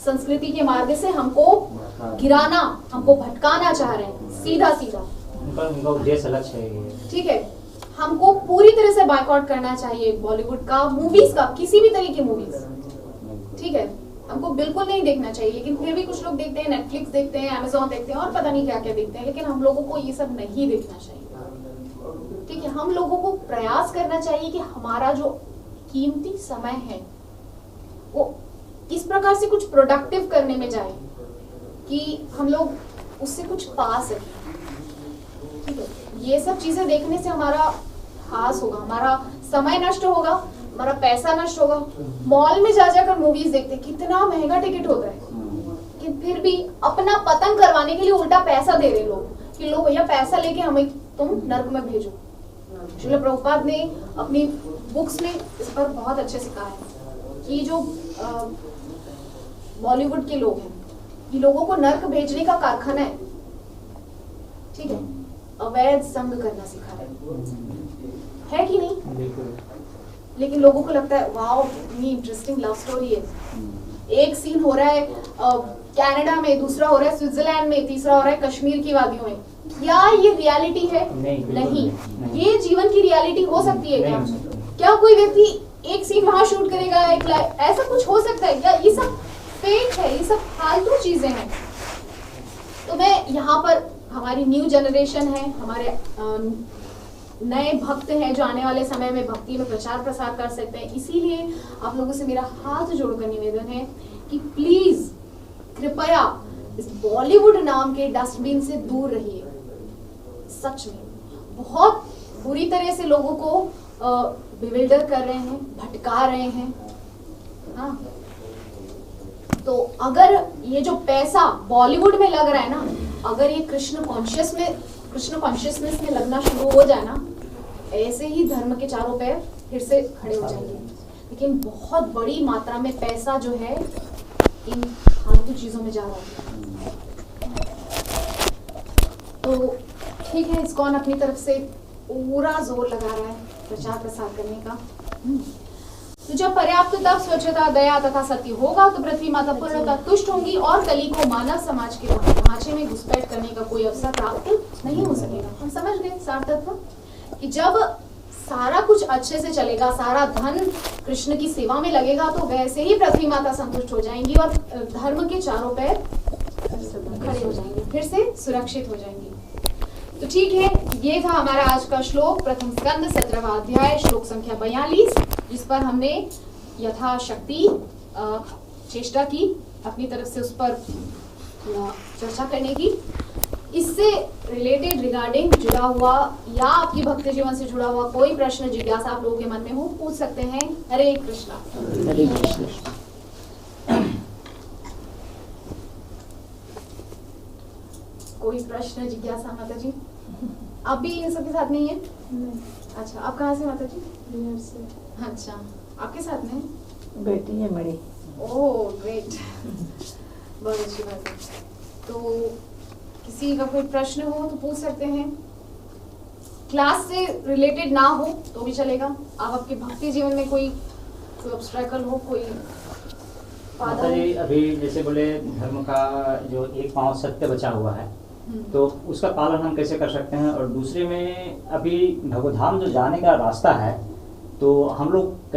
संस्कृति के मार्ग से हमको गिराना, हमको भटकाना चाह रहे हैं, सीधा सीधा। उनका उद्देश्य अलग है, ठीक है। हमको पूरी तरह से बायकॉट करना चाहिए बॉलीवुड का, मूवीज का, किसी भी तरह की मूवीज, ठीक है, हमको बिल्कुल नहीं देखना चाहिए। लेकिन फिर भी कुछ लोग देखते हैं, नेटफ्लिक्स देखते हैं, अमेज़न देखते हैं और पता नहीं क्या क्या देखते हैं, लेकिन हम लोगों को ये सब नहीं देखना चाहिए, ठीक है। हम लोगों को प्रयास करना चाहिए कि हमारा जो कीमती समय है वो इस प्रकार से कुछ प्रोडक्टिव करने में जाए कि हम लोग उससे कुछ पा सकें, ठीक है। ये सब चीजें देखने से हमारा हास होगा, हमारा समय नष्ट होगा, हमारा पैसा नष्ट होगा। मॉल में जा जाकर मूवीज देखते, कितना महंगा टिकट होता है, कि फिर भी अपना पतन करवाने के लिए उल्टा पैसा दे रहे लोग कि लो भैया पैसा लेके हमें तुम नर्क में भेजो। श्रील प्रभुपाद ने अपनी बुक्स में इस पर बहुत अच्छे से कहा है कि जो बॉलीवुड के लोग हैं, ये लोगों को नर्क भेजने का कारखाना है, ठीक है, अवैध संग करना सिखा रहे है कि नहीं? लेकिन लोगों को लगता है वाओ कितनी इंटरेस्टिंग लव स्टोरी है। एक सीन हो रहा है कनाडा में, दूसरा हो रहा है स्विट्जरलैंड में, तीसरा हो रहा है कश्मीर की वादियों में। क्या ये रियलिटी है? नहीं। ये जीवन की रियलिटी हो सकती है क्या? क्या कोई व्यक्ति एक सीन वहां शूट करेगा, एक ऐसा कुछ हो सकता है क्या? ये सब फेक है, ये सब फालतू चीजें हैं। तो मैं यहाँ पर, हमारी न्यू जनरेशन है, हमारे नए भक्त हैं जो आने वाले समय में भक्ति में प्रचार प्रसार कर सकते हैं, इसीलिए आप लोगों से मेरा हाथ जोड़कर निवेदन है कि प्लीज कृपया इस बॉलीवुड नाम के डस्टबिन से दूर रहिए। सच में बहुत बुरी तरह से लोगों को बिविल्डर कर रहे हैं, भटका रहे हैं। हाँ, तो अगर ये जो पैसा बॉलीवुड में लग रहा है ना, अगर ये कृष्ण कॉन्शियसनेस में लगना शुरू हो जाए ना, ऐसे ही धर्म के चारों पैर फिर से खड़े हो जाएंगे। लेकिन बहुत बड़ी मात्रा में पैसा जो है इन फालतू चीजों में जा रहा है। तो ठीक है, इस्कॉन अपनी तरफ से पूरा जोर लगा रहा है प्रचार प्रसार करने का। तो जब पर्याप्त तप, स्वच्छता, दया तथा सत्य होगा तो पृथ्वी माता पूर्णतः तुष्ट होंगी और कली को मानव समाज के ढांचे में घुसपैठ करने का कोई अवसर प्राप्त नहीं हो सकेगा। हम समझ गए सार तत्व कि जब सारा कुछ अच्छे से चलेगा, सारा धन कृष्ण की सेवा में लगेगा, तो वैसे ही पृथ्वी माता संतुष्ट हो जाएंगी और धर्म के चारों पैर खड़े हो जाएंगे, फिर से सुरक्षित हो जाएंगे। तो ठीक है, ये था हमारा आज का श्लोक, प्रथम स्कंद 17वां अध्याय, श्लोक संख्या 42, जिस पर हमने यथाशक्ति चेष्टा की अपनी तरफ से उस पर चर्चा करने की। इससे रिलेटेड, रिगार्डिंग, जुड़ा हुआ या आपकी भक्ति जीवन से जुड़ा हुआ कोई प्रश्न, जिज्ञासा आप लोगों के मन में हो, पूछ सकते हैं। हरे कृष्णा। हरे कृष्ण। कोई प्रश्न जिज्ञासा माता जी? आप भी इन सबके साथ नहीं है? अच्छा, आप कहाँ से माता जी? बिहार से। अच्छा, आपके साथ में? बेटी है मेरी। ओह ग्रेट, बहुत अच्छी बात है। तो किसी का कोई प्रश्न हो तो पूछ सकते हैं, क्लास से रिलेटेड ना हो तो भी चलेगा। आप आपके भक्ति जीवन में कोई ऑब्स्ट्रैकल हो, कोई बाधा माता हो? जी अभी जैसे बोले धर्म का जो एक पांव सत्य बचा हुआ है, तो उसका पालन हम कैसे कर सकते हैं? और दूसरे में अभी भगवधाम जो जाने का रास्ता है, तो हम लोग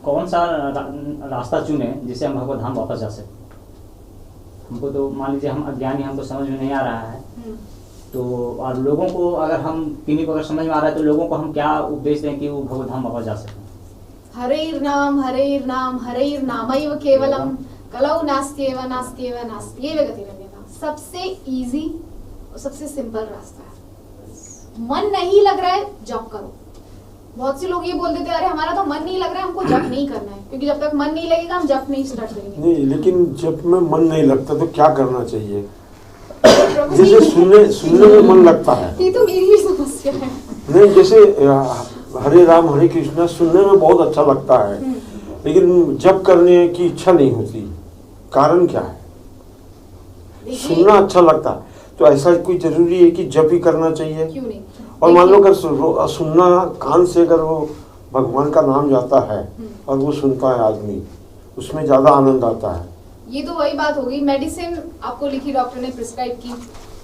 कौन सा रास्ता चुने जिससे हम भगवधाम वापस जा सकें? हमको तो मान लीजिए हम अज्ञानी, हमको समझ में नहीं आ रहा है, तो और लोगों को अगर हम किन्हीं को अगर समझ में आ रहा है तो लोगों को हम क्या उपदेश दें कि वो भगवधाम वापस जा सकें? हरेर नाम हरेर नामैव केवलम कलौ नास्त्येव नास्त्येव नास्त्येव गतिरन्यथा। सबसे इजी और सबसे सिंपल रास्ता है। मन नहीं लग रहा है, जप करो। बहुत से लोग ये बोल देते हैं, अरे हमारा तो मन नहीं लग रहा है, हमको जप नहीं करना है, क्योंकि जब तक मन नहीं लगेगा हम जप नहीं स्टार्ट करेंगे। नहीं, लेकिन जब में मन नहीं लगता तो क्या करना चाहिए? प्रभु जी, जैसे सुनने में मन लगता है। ये तो मेरी ही समस्या है। नहीं, जैसे हरे राम हरे कृष्णा सुनने में बहुत अच्छा लगता है, लेकिन जप करने की इच्छा नहीं होती। कारण क्या है? देखिए, सुनना अच्छा लगता है, तो ऐसा कोई जरूरी है कि जप ही करना चाहिए? क्यों नहीं? और मान लो अगर सुनना कान से, अगर वो भगवान का नाम जाता है और वो सुनता है आदमी, उसमें ज्यादा आनंद आता है। ये तो वही बात हो गई, मेडिसिन आपको लिखी, डॉक्टर ने प्रिस्क्राइब की,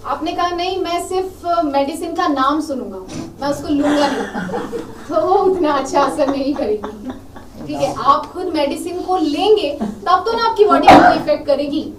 आपने कहा नहीं मैं सिर्फ मेडिसिन का नाम सुनूंगा, मैं उसको लूंगा नहीं, तो वो उतना अच्छा असर नहीं करेगी। ठीक है, आप खुद मेडिसिन को लेंगे तब तो ना आपकी बॉडी को इफेक्ट करेगी।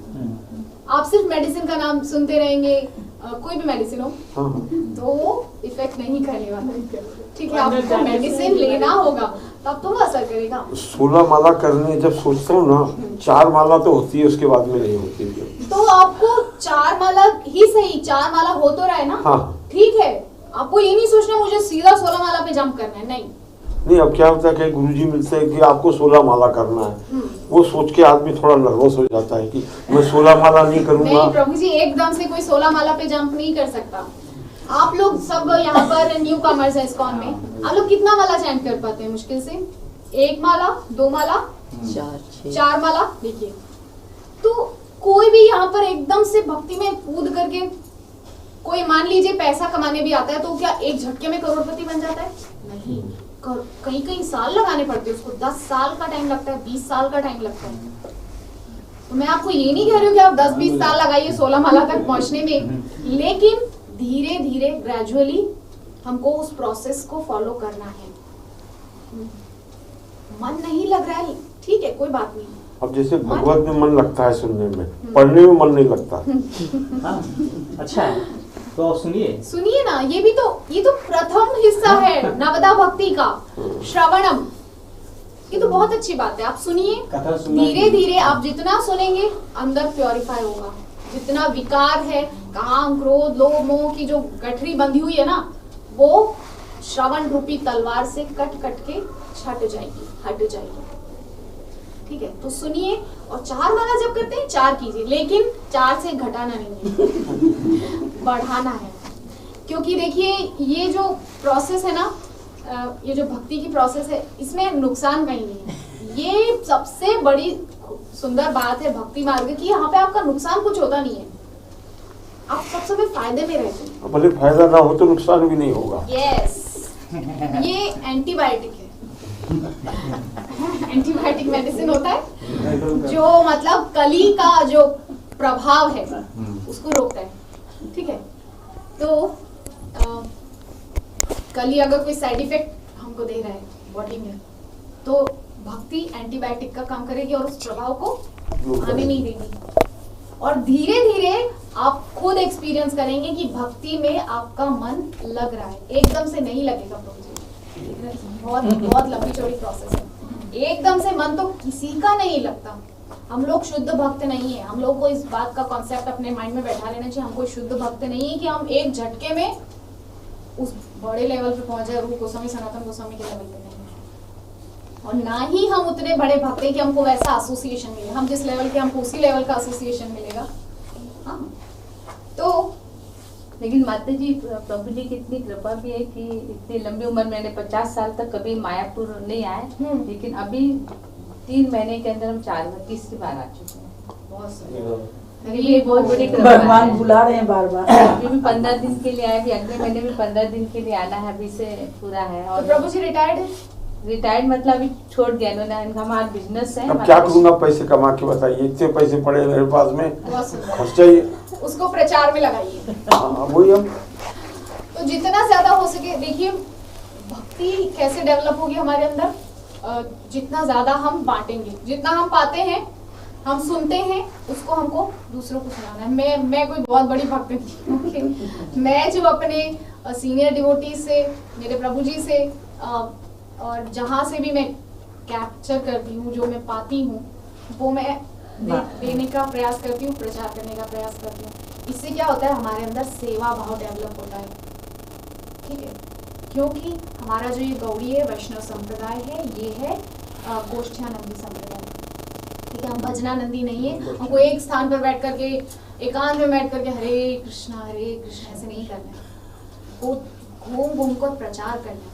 आप सिर्फ मेडिसिन का नाम सुनते रहेंगे, कोई भी मेडिसिन हो, तो इफेक्ट नहीं करने वाला। ठीक है, आपको मेडिसिन लेना होगा तब तो वो असर करेगा। 16 माला करने जब सोचता हूँ ना, 4 माला तो होती है, उसके बाद में नहीं होती है। तो आपको 4 माला ही सही, 4 माला हो तो रहा है ना। हाँ। ठीक है, आपको ये नहीं सोचना मुझे सीधा 16 माला पे जंप करना है, नहीं। नहीं, अब क्या होता है कि गुरुजी मिलते हैं कि आपको 16 माला करना है, वो सोच के आदमी थोड़ा नर्वस हो जाता है कि मैं 16 माला नहीं करूंगा। नहीं प्रभु जी, एकदम से कोई 16 माला पे जंप नहीं कर सकता। आप लोग सब यहाँ पर न्यू कमर्स है इस्कॉन में, आप लोग कितना माला चैंट कर पाते हैं? मुश्किल से 1 माला, 2 माला, 4 माला। देखिए, तो कोई भी यहाँ पर एकदम से भक्ति में कूद करके, कोई मान लीजिए पैसा कमाने भी आता है, तो क्या एक झटके में करोड़पति बन जाता है? नहीं, कई कई साल लगाने पड़ते हैं उसको, 10 साल का टाइम लगता है, 20 साल का टाइम लगता है। तो मैं आपको ये नहीं कह रही हूँ कि आप 10-20 साल लगाइए 16 माला तक पहुंचने में, लेकिन धीरे धीरे ग्रेजुअली हमको उस प्रोसेस को फॉलो करना है। मन नहीं लग रहा है, ठीक है, कोई बात नहीं। अब जैसे भगवत में मन लगता है सुनने में, पढ़ने में मन नहीं लगता। हाँ, अच्छा है, तो आप सुनिए ना, ये तो प्रथम हिस्सा है नवदा भक्ति का, श्रवणम। ये तो बहुत अच्छी बात है, आप सुनिए। धीरे धीरे आप जितना सुनेंगे अंदर प्योरीफाई होगा। जितना विकार है, काम, क्रोध, लोभ, मोह की जो गठरी बंधी हुई है ना, वो श्रवण रूपी तलवार से कट कट के छट जाएगी, हट जाएगी। ठीक है, तो सुनिए। और 4 माला जब करते हैं 4 कीजिए, लेकिन 4 से घटाना नहीं है, बढ़ाना है। क्योंकि देखिए, ये जो प्रोसेस है ना, ये जो भक्ति की प्रोसेस है, इसमें नुकसान कहीं नहीं है। ये सबसे बड़ी सुंदर बात है भक्ति मार्ग की, यहाँ पे आपका नुकसान कुछ होता नहीं है, आप सब समय फायदे में रहते हैं। भले फायदा ना हो तो नुकसान भी नहीं होगा। यस, ये एंटीबायोटिक है। एंटीबायोटिक मेडिसिन होता है जो मतलब कली का जो प्रभाव है उसको रोकता है। ठीक है, तो कली अगर कोई साइड इफेक्ट हमको दे रहा है बॉडी में, तो भक्ति एंटीबायोटिक का काम करेगी और उस प्रभाव को आने नहीं देगी। और धीरे धीरे आप खुद एक्सपीरियंस करेंगे कि भक्ति में आपका मन लग रहा है। एकदम से नहीं लगेगा प्रभु जी, बहुत बहुत लंबी चौड़ी प्रोसेस है। एकदम से मन तो किसी का नहीं लगता। हम लोग शुद्ध भक्त नहीं है। हम लोग को इस बात का कॉन्सेप्ट अपने माइंड में बैठा लेना चाहिए। हम कोई शुद्ध भक्त नहीं है कि हम एक झटके में उस बड़े लेवल पे पहुंच जाए, रूप गोस्वामी सनातन गोस्वामी के लेवल पे नहीं है। और ना ही हम उतने बड़े भक्त हैं कि हमको वैसा एसोसिएशन मिले। हम जिस लेवल के, हमको उसी लेवल का एसोसिएशन मिलेगा। हाँ, तो लेकिन माता जी प्रभु जी की इतनी कृपा भी है कि इतनी लंबी उम्र मैंने 50 साल तक कभी मायापुर नहीं आए, लेकिन अभी 3 महीने के अंदर हम 4 बार 3री बार आ चुके हैं। बहुत सुंदर। ये बहुत बड़ी कृपा भगवान है। बुला रहे हैं बार बार। अभी भी 15 दिन के लिए आए, अभी अगले महीने में 15 दिन के लिए आना है, अभी से पूरा है। तो और प्रभु जी रिटायर्ड है? रिटायर्ड मतलब अभी छोड़ गया इन्होंने, हमारा बिजनेस है। अब क्या करूँगा पैसे कमा के, बताइए। इतने पैसे पड़े मेरे पास में, बहुत सुंदर। खर्चा ही। उसको प्रचार में लगाइए। हाँ, वही हम। तो जितना ज्यादा हो सके, देखिए भक्ति कैसे डेवलप होगी हमारे अंदर, जितना ज्यादा हम बांटेंगे, जितना हम पाते हैं, हम सुनते हैं, उसको हमको दूसरों को सुनाना है। मैं कोई बहुत बड़ी भक्त नहीं हूँ। मैं जो अपने सीनियर डिवोटी से, मेरे प्रभु जी से और जहाँ से भी मैं कैप्चर करती हूँ, जो मैं पाती हूँ, वो मैं देने का प्रयास करती हूँ, प्रचार करने का प्रयास करती हूँ। इससे क्या होता है, हमारे अंदर सेवा भाव डेवलप होता है। ठीक है, क्योंकि हमारा जो ये गौड़ीय वैष्णव संप्रदाय है, ये है गोष्ठ्यानंदी संप्रदाय। ठीक है, हम भजनानंदी नहीं है। हमको एक स्थान पर बैठ करके, एकांत में बैठ करके हरे कृष्णा ऐसे नहीं करना है। वो घूम घूम कर प्रचार करना है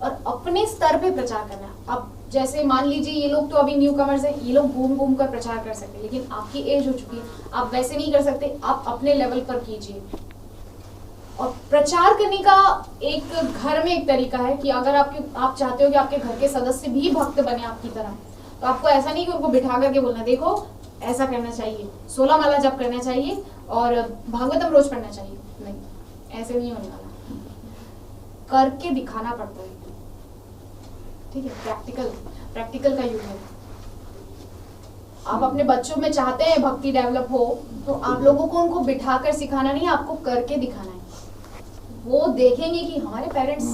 और अपने स्तर पे प्रचार करना है। अब जैसे मान लीजिए ये लोग तो अभी न्यू कमर्स है, ये लोग घूम घूम कर प्रचार कर सकते हैं, लेकिन आपकी एज हो चुकी है, आप वैसे नहीं कर सकते। आप अपने लेवल पर कीजिए। और प्रचार करने का एक घर में एक तरीका है कि अगर आप चाहते हो कि आपके घर के सदस्य भी भक्त बने आपकी तरह, तो आपको ऐसा नहीं कि उनको बिठा करके बोलना, देखो ऐसा करना चाहिए, 16 माला जप करना चाहिए और भागवतम रोज पढ़ना चाहिए। नहीं, ऐसे नहीं होने वाला। करके दिखाना पड़ता है। ठीक है, प्रैक्टिकल का युग है। आप अपने बच्चों में चाहते हैं भक्ति डेवलप हो, तो आप लोगों को उनको बिठाकर सिखाना नहीं, आपको करके दिखाना है। वो देखेंगे कि हमारे पेरेंट्स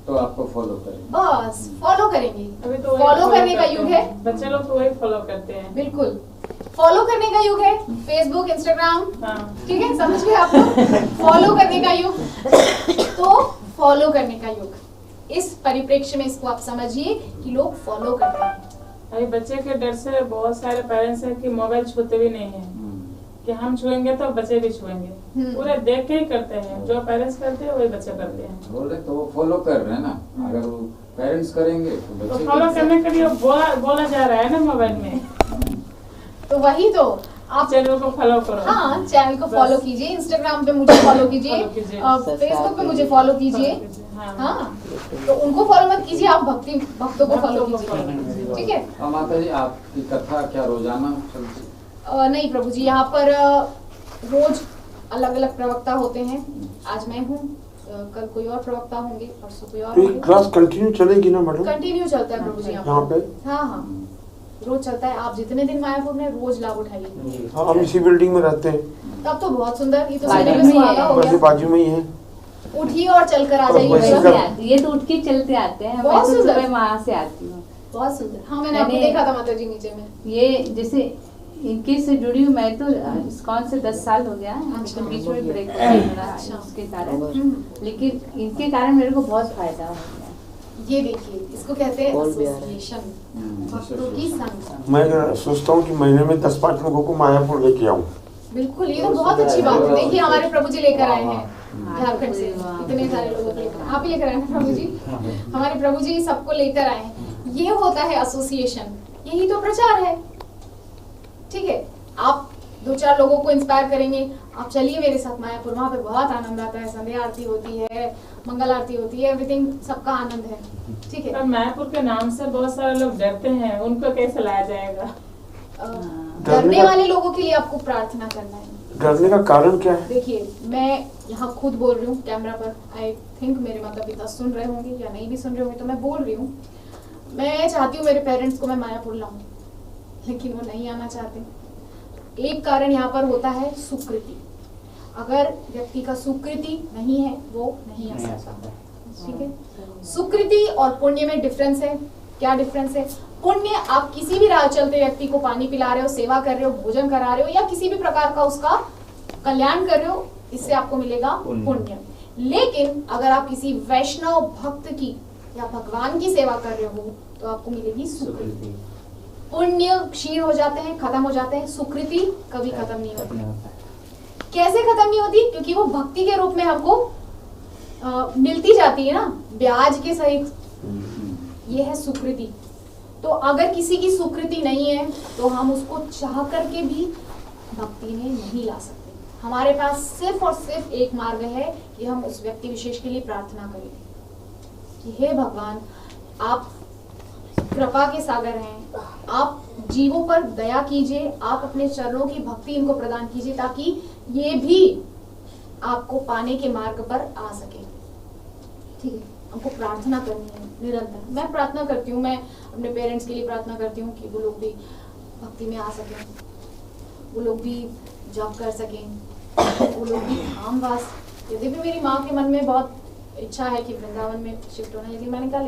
तो आपको फॉलो करेंगे, बस फॉलो करेंगे। अभी तो फॉलो करने का युग है। बच्चे लोग तो वही फॉलो करते हैं। बिल्कुल, फॉलो करने का युग है। फेसबुक, इंस्टाग्राम, ठीक है, समझ गए आप लोग? फॉलो करने का युग, तो फॉलो करने का युग। इस परिप्रेक्ष्य में इसको आप समझिए कि लोग फॉलो करते हैं। अभी बच्चे के डर से बहुत सारे पेरेंट्स हैं कि मोबाइल छूते भी नहीं हैं, कि हम छुएंगे तो बच्चे भी छुएंगे। पूरे देख के ही करते हैं, जो पेरेंट्स करते हैं वही बच्चे करते हैं। बोले तो वो फॉलो कर रहे हैं ना। अगर वो पेरेंट्स करेंगे तो बच्चे फॉलो करने के लिए बोला जा रहा है ना मोबाइल में। तो वही तो आप चैनल को फॉलो करो। हाँ, चैनल को फॉलो कीजिए, इंस्टाग्राम पे मुझे फॉलो कीजिए, फेसबुक पे मुझे फॉलो कीजिए। हाँ, तो उनको फॉलो मत कीजिए, आप भक्तों को फॉलो कीजिए। ठीक है। माता जी, आपकी कथा क्या रोजाना चलती? नहीं प्रभु जी, यहाँ पर रोज अलग अलग प्रवक्ता होते हैं। आज मैं हूँ, कल कोई और प्रवक्ता होंगे, परसों कोई और तो होंगे। क्लास कंटिन्यू चलेगी ना मैडम? कंटिन्यू चलता है प्रभु जी यहाँ पे। हाँ, रोज चलता है। आप जितने दिन मायापुर में, रोज लाभ उठाइए। हाँ, हम इसी बिल्डिंग में रहते हैं। तब तो बहुत सुंदर, ये तो सुनने में सुहागा हो गया। बाजू में ही है। उठिए और चलकर आ जाइए। ये तो उठ के चलते आते हैं। बहुत सुंदर। मैं वहाँ से आती हूँ। बहुत सुंदर। हाँ, मैंने आपको देखा था माता जी नीचे में। ये जैसे इनके से जुड़ी हूँ मैं, तो इस्कॉन से 10 साल हो गया, लेकिन बीच में ब्रेक हो गया उसके कारण, लेकिन इनके कारण मेरे को बहुत फायदा हो गया। ये देखिए, इसको कहते हैं एसोसिएशन, भक्तों की संघ। मैं सोचता हूँ कि महीने में 10-5 लोगों को मायापुर लेके आऊँ। बिल्कुल, ये तो बहुत अच्छी बात है। देखिए, हमारे प्रभु जी लेकर आए हैं झारखंड से, इतने सारे लोगों को लेकर। आप ही लेकर आए हैं प्रभु जी, हमारे प्रभु जी सबको लेकर आए हैं। ये होता है एसोसिएशन, यही तो प्रचार है। ठीक है, आप 2-4 लोगों को इंस्पायर करेंगे, आप चलिए मेरे साथ मायापुर, वहाँ पे बहुत आनंद आता है। संध्या आरती होती है, मंगल आरती होती है, एवरीथिंग, सबका आनंद है। ठीक है। पर मायापुर के नाम से बहुत सारे लोग डरते हैं, उनको कैसे लाया जाएगा? डरने वाले लोगों के लिए आपको प्रार्थना करना है। डरने का कारण क्या है? देखिए, मैं यहाँ खुद बोल रही हूँ कैमरा पर, आई थिंक मेरे माता पिता सुन रहे होंगे या नहीं भी सुन रहे होंगे, तो मैं बोल रही हूँ। मैं चाहती हूँ मेरे पेरेंट्स को मैं मायापुर लाऊं, लेकिन वो नहीं आना चाहते। एक कारण यहाँ पर होता है सुकृति। अगर व्यक्ति का सुकृति नहीं है, वो नहीं आ सकता। ठीक है। सुकृति और पुण्य में डिफरेंस है। क्या डिफरेंस है? पुण्य, आप किसी भी राह चलते व्यक्ति को पानी पिला रहे हो, सेवा कर रहे हो, भोजन करा रहे हो, या किसी भी प्रकार का उसका कल्याण कर रहे हो, इससे आपको मिलेगा पुण्य। लेकिन अगर आप किसी वैष्णव भक्त की या भगवान की सेवा कर रहे हो, तो आपको मिलेगी सुकृति। पुण्य क्षीण हो जाते हैं, खत्म हो जाते हैं, सुकृति कभी खत्म नहीं होती। कैसे खत्म नहीं होती? क्योंकि वो भक्ति के रूप में हमको मिलती जाती है ना, ब्याज के सहित। ये है सुकृति। तो अगर किसी की सुकृति नहीं है तो हम उसको चाह करके भी भक्ति में नहीं ला सकते। हमारे पास सिर्फ और सिर्फ एक मार्ग है कि हम उस व्यक्ति विशेष के लिए प्रार्थना करें कि हे भगवान, आप कृपा के सागर हैं, आप जीवों पर दया कीजिए, आप अपने चरणों की भक्ति इनको प्रदान कीजिए ताकि ये भी आपको पाने के मार्ग पर आ सके। ठीक है, हमको प्रार्थना करनी है निरंतर। मैं प्रार्थना करती हूँ, मैं अपने पेरेंट्स के लिए प्रार्थना करती हूँ कि वो लोग भी भक्ति में आ सकें, वो लोग भी जॉब कर सकें, वो लोग भी धाम वास। यदि भी मेरी माँ के मन में बहुत इच्छा है कि वृंदावन में शिफ्ट होना, लेकिन मैंने कहा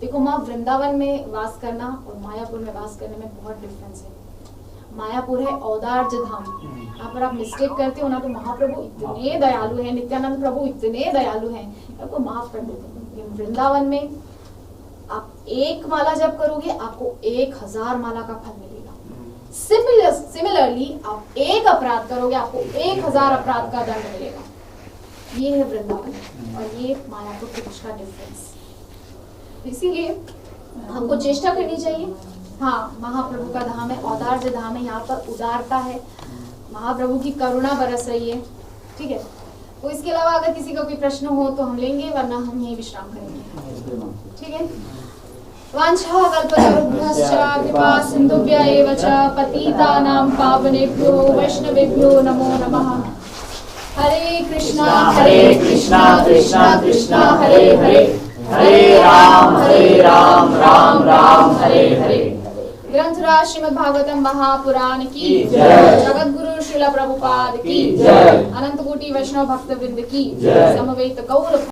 देखो माँ, वृंदावन में वास करना और मायापुर में वास करने में बहुत डिफरेंस है। मायापुर है औदार्य धाम, यहाँ पर आप मिस्टेक करते हो ना तो महाप्रभु इतने दयालु हैं, नित्यानंद प्रभु इतने दयालु हैं, आपको माफ कर देते हैं। वृंदावन में आप एक माला जप करोगे आपको 1000 माला का फल मिलेगा। सिमिलरली आप एक अपराध करोगे आपको 1000 अपराध का दंड मिलेगा। ये है वृंदावन और ये मायापुर के बीच का डिफरेंस। इसीलिए हमको चेष्टा करनी चाहिए। हाँ, महाप्रभु का धाम है, औदार्य धाम है, यहाँ पर उदारता है, महाप्रभु की करुणा बरस रही है। ठीक है, तो इसके अलावा अगर किसी का कोई प्रश्न हो तो हम लेंगे, वरना हम यही विश्राम करेंगे। ठीक है, वाञ्छाकल्पतरुभ्यश्च कृपा सिन्धुभ्य एव च पतितानां पावनेभ्यो वैष्णवेभ्यो नमो नमः। हरे कृष्णा कृष्णा कृष्णा हरे हरे, हरे राम राम राम हरे हरे। ग्रंथराज श्रीमद् भागवतम महापुराण की जय, जगत गुरु श्रील प्रभुपाद की जय, अनंत कोटि वैष्णव भक्त वृंद की जय, समवेत गौर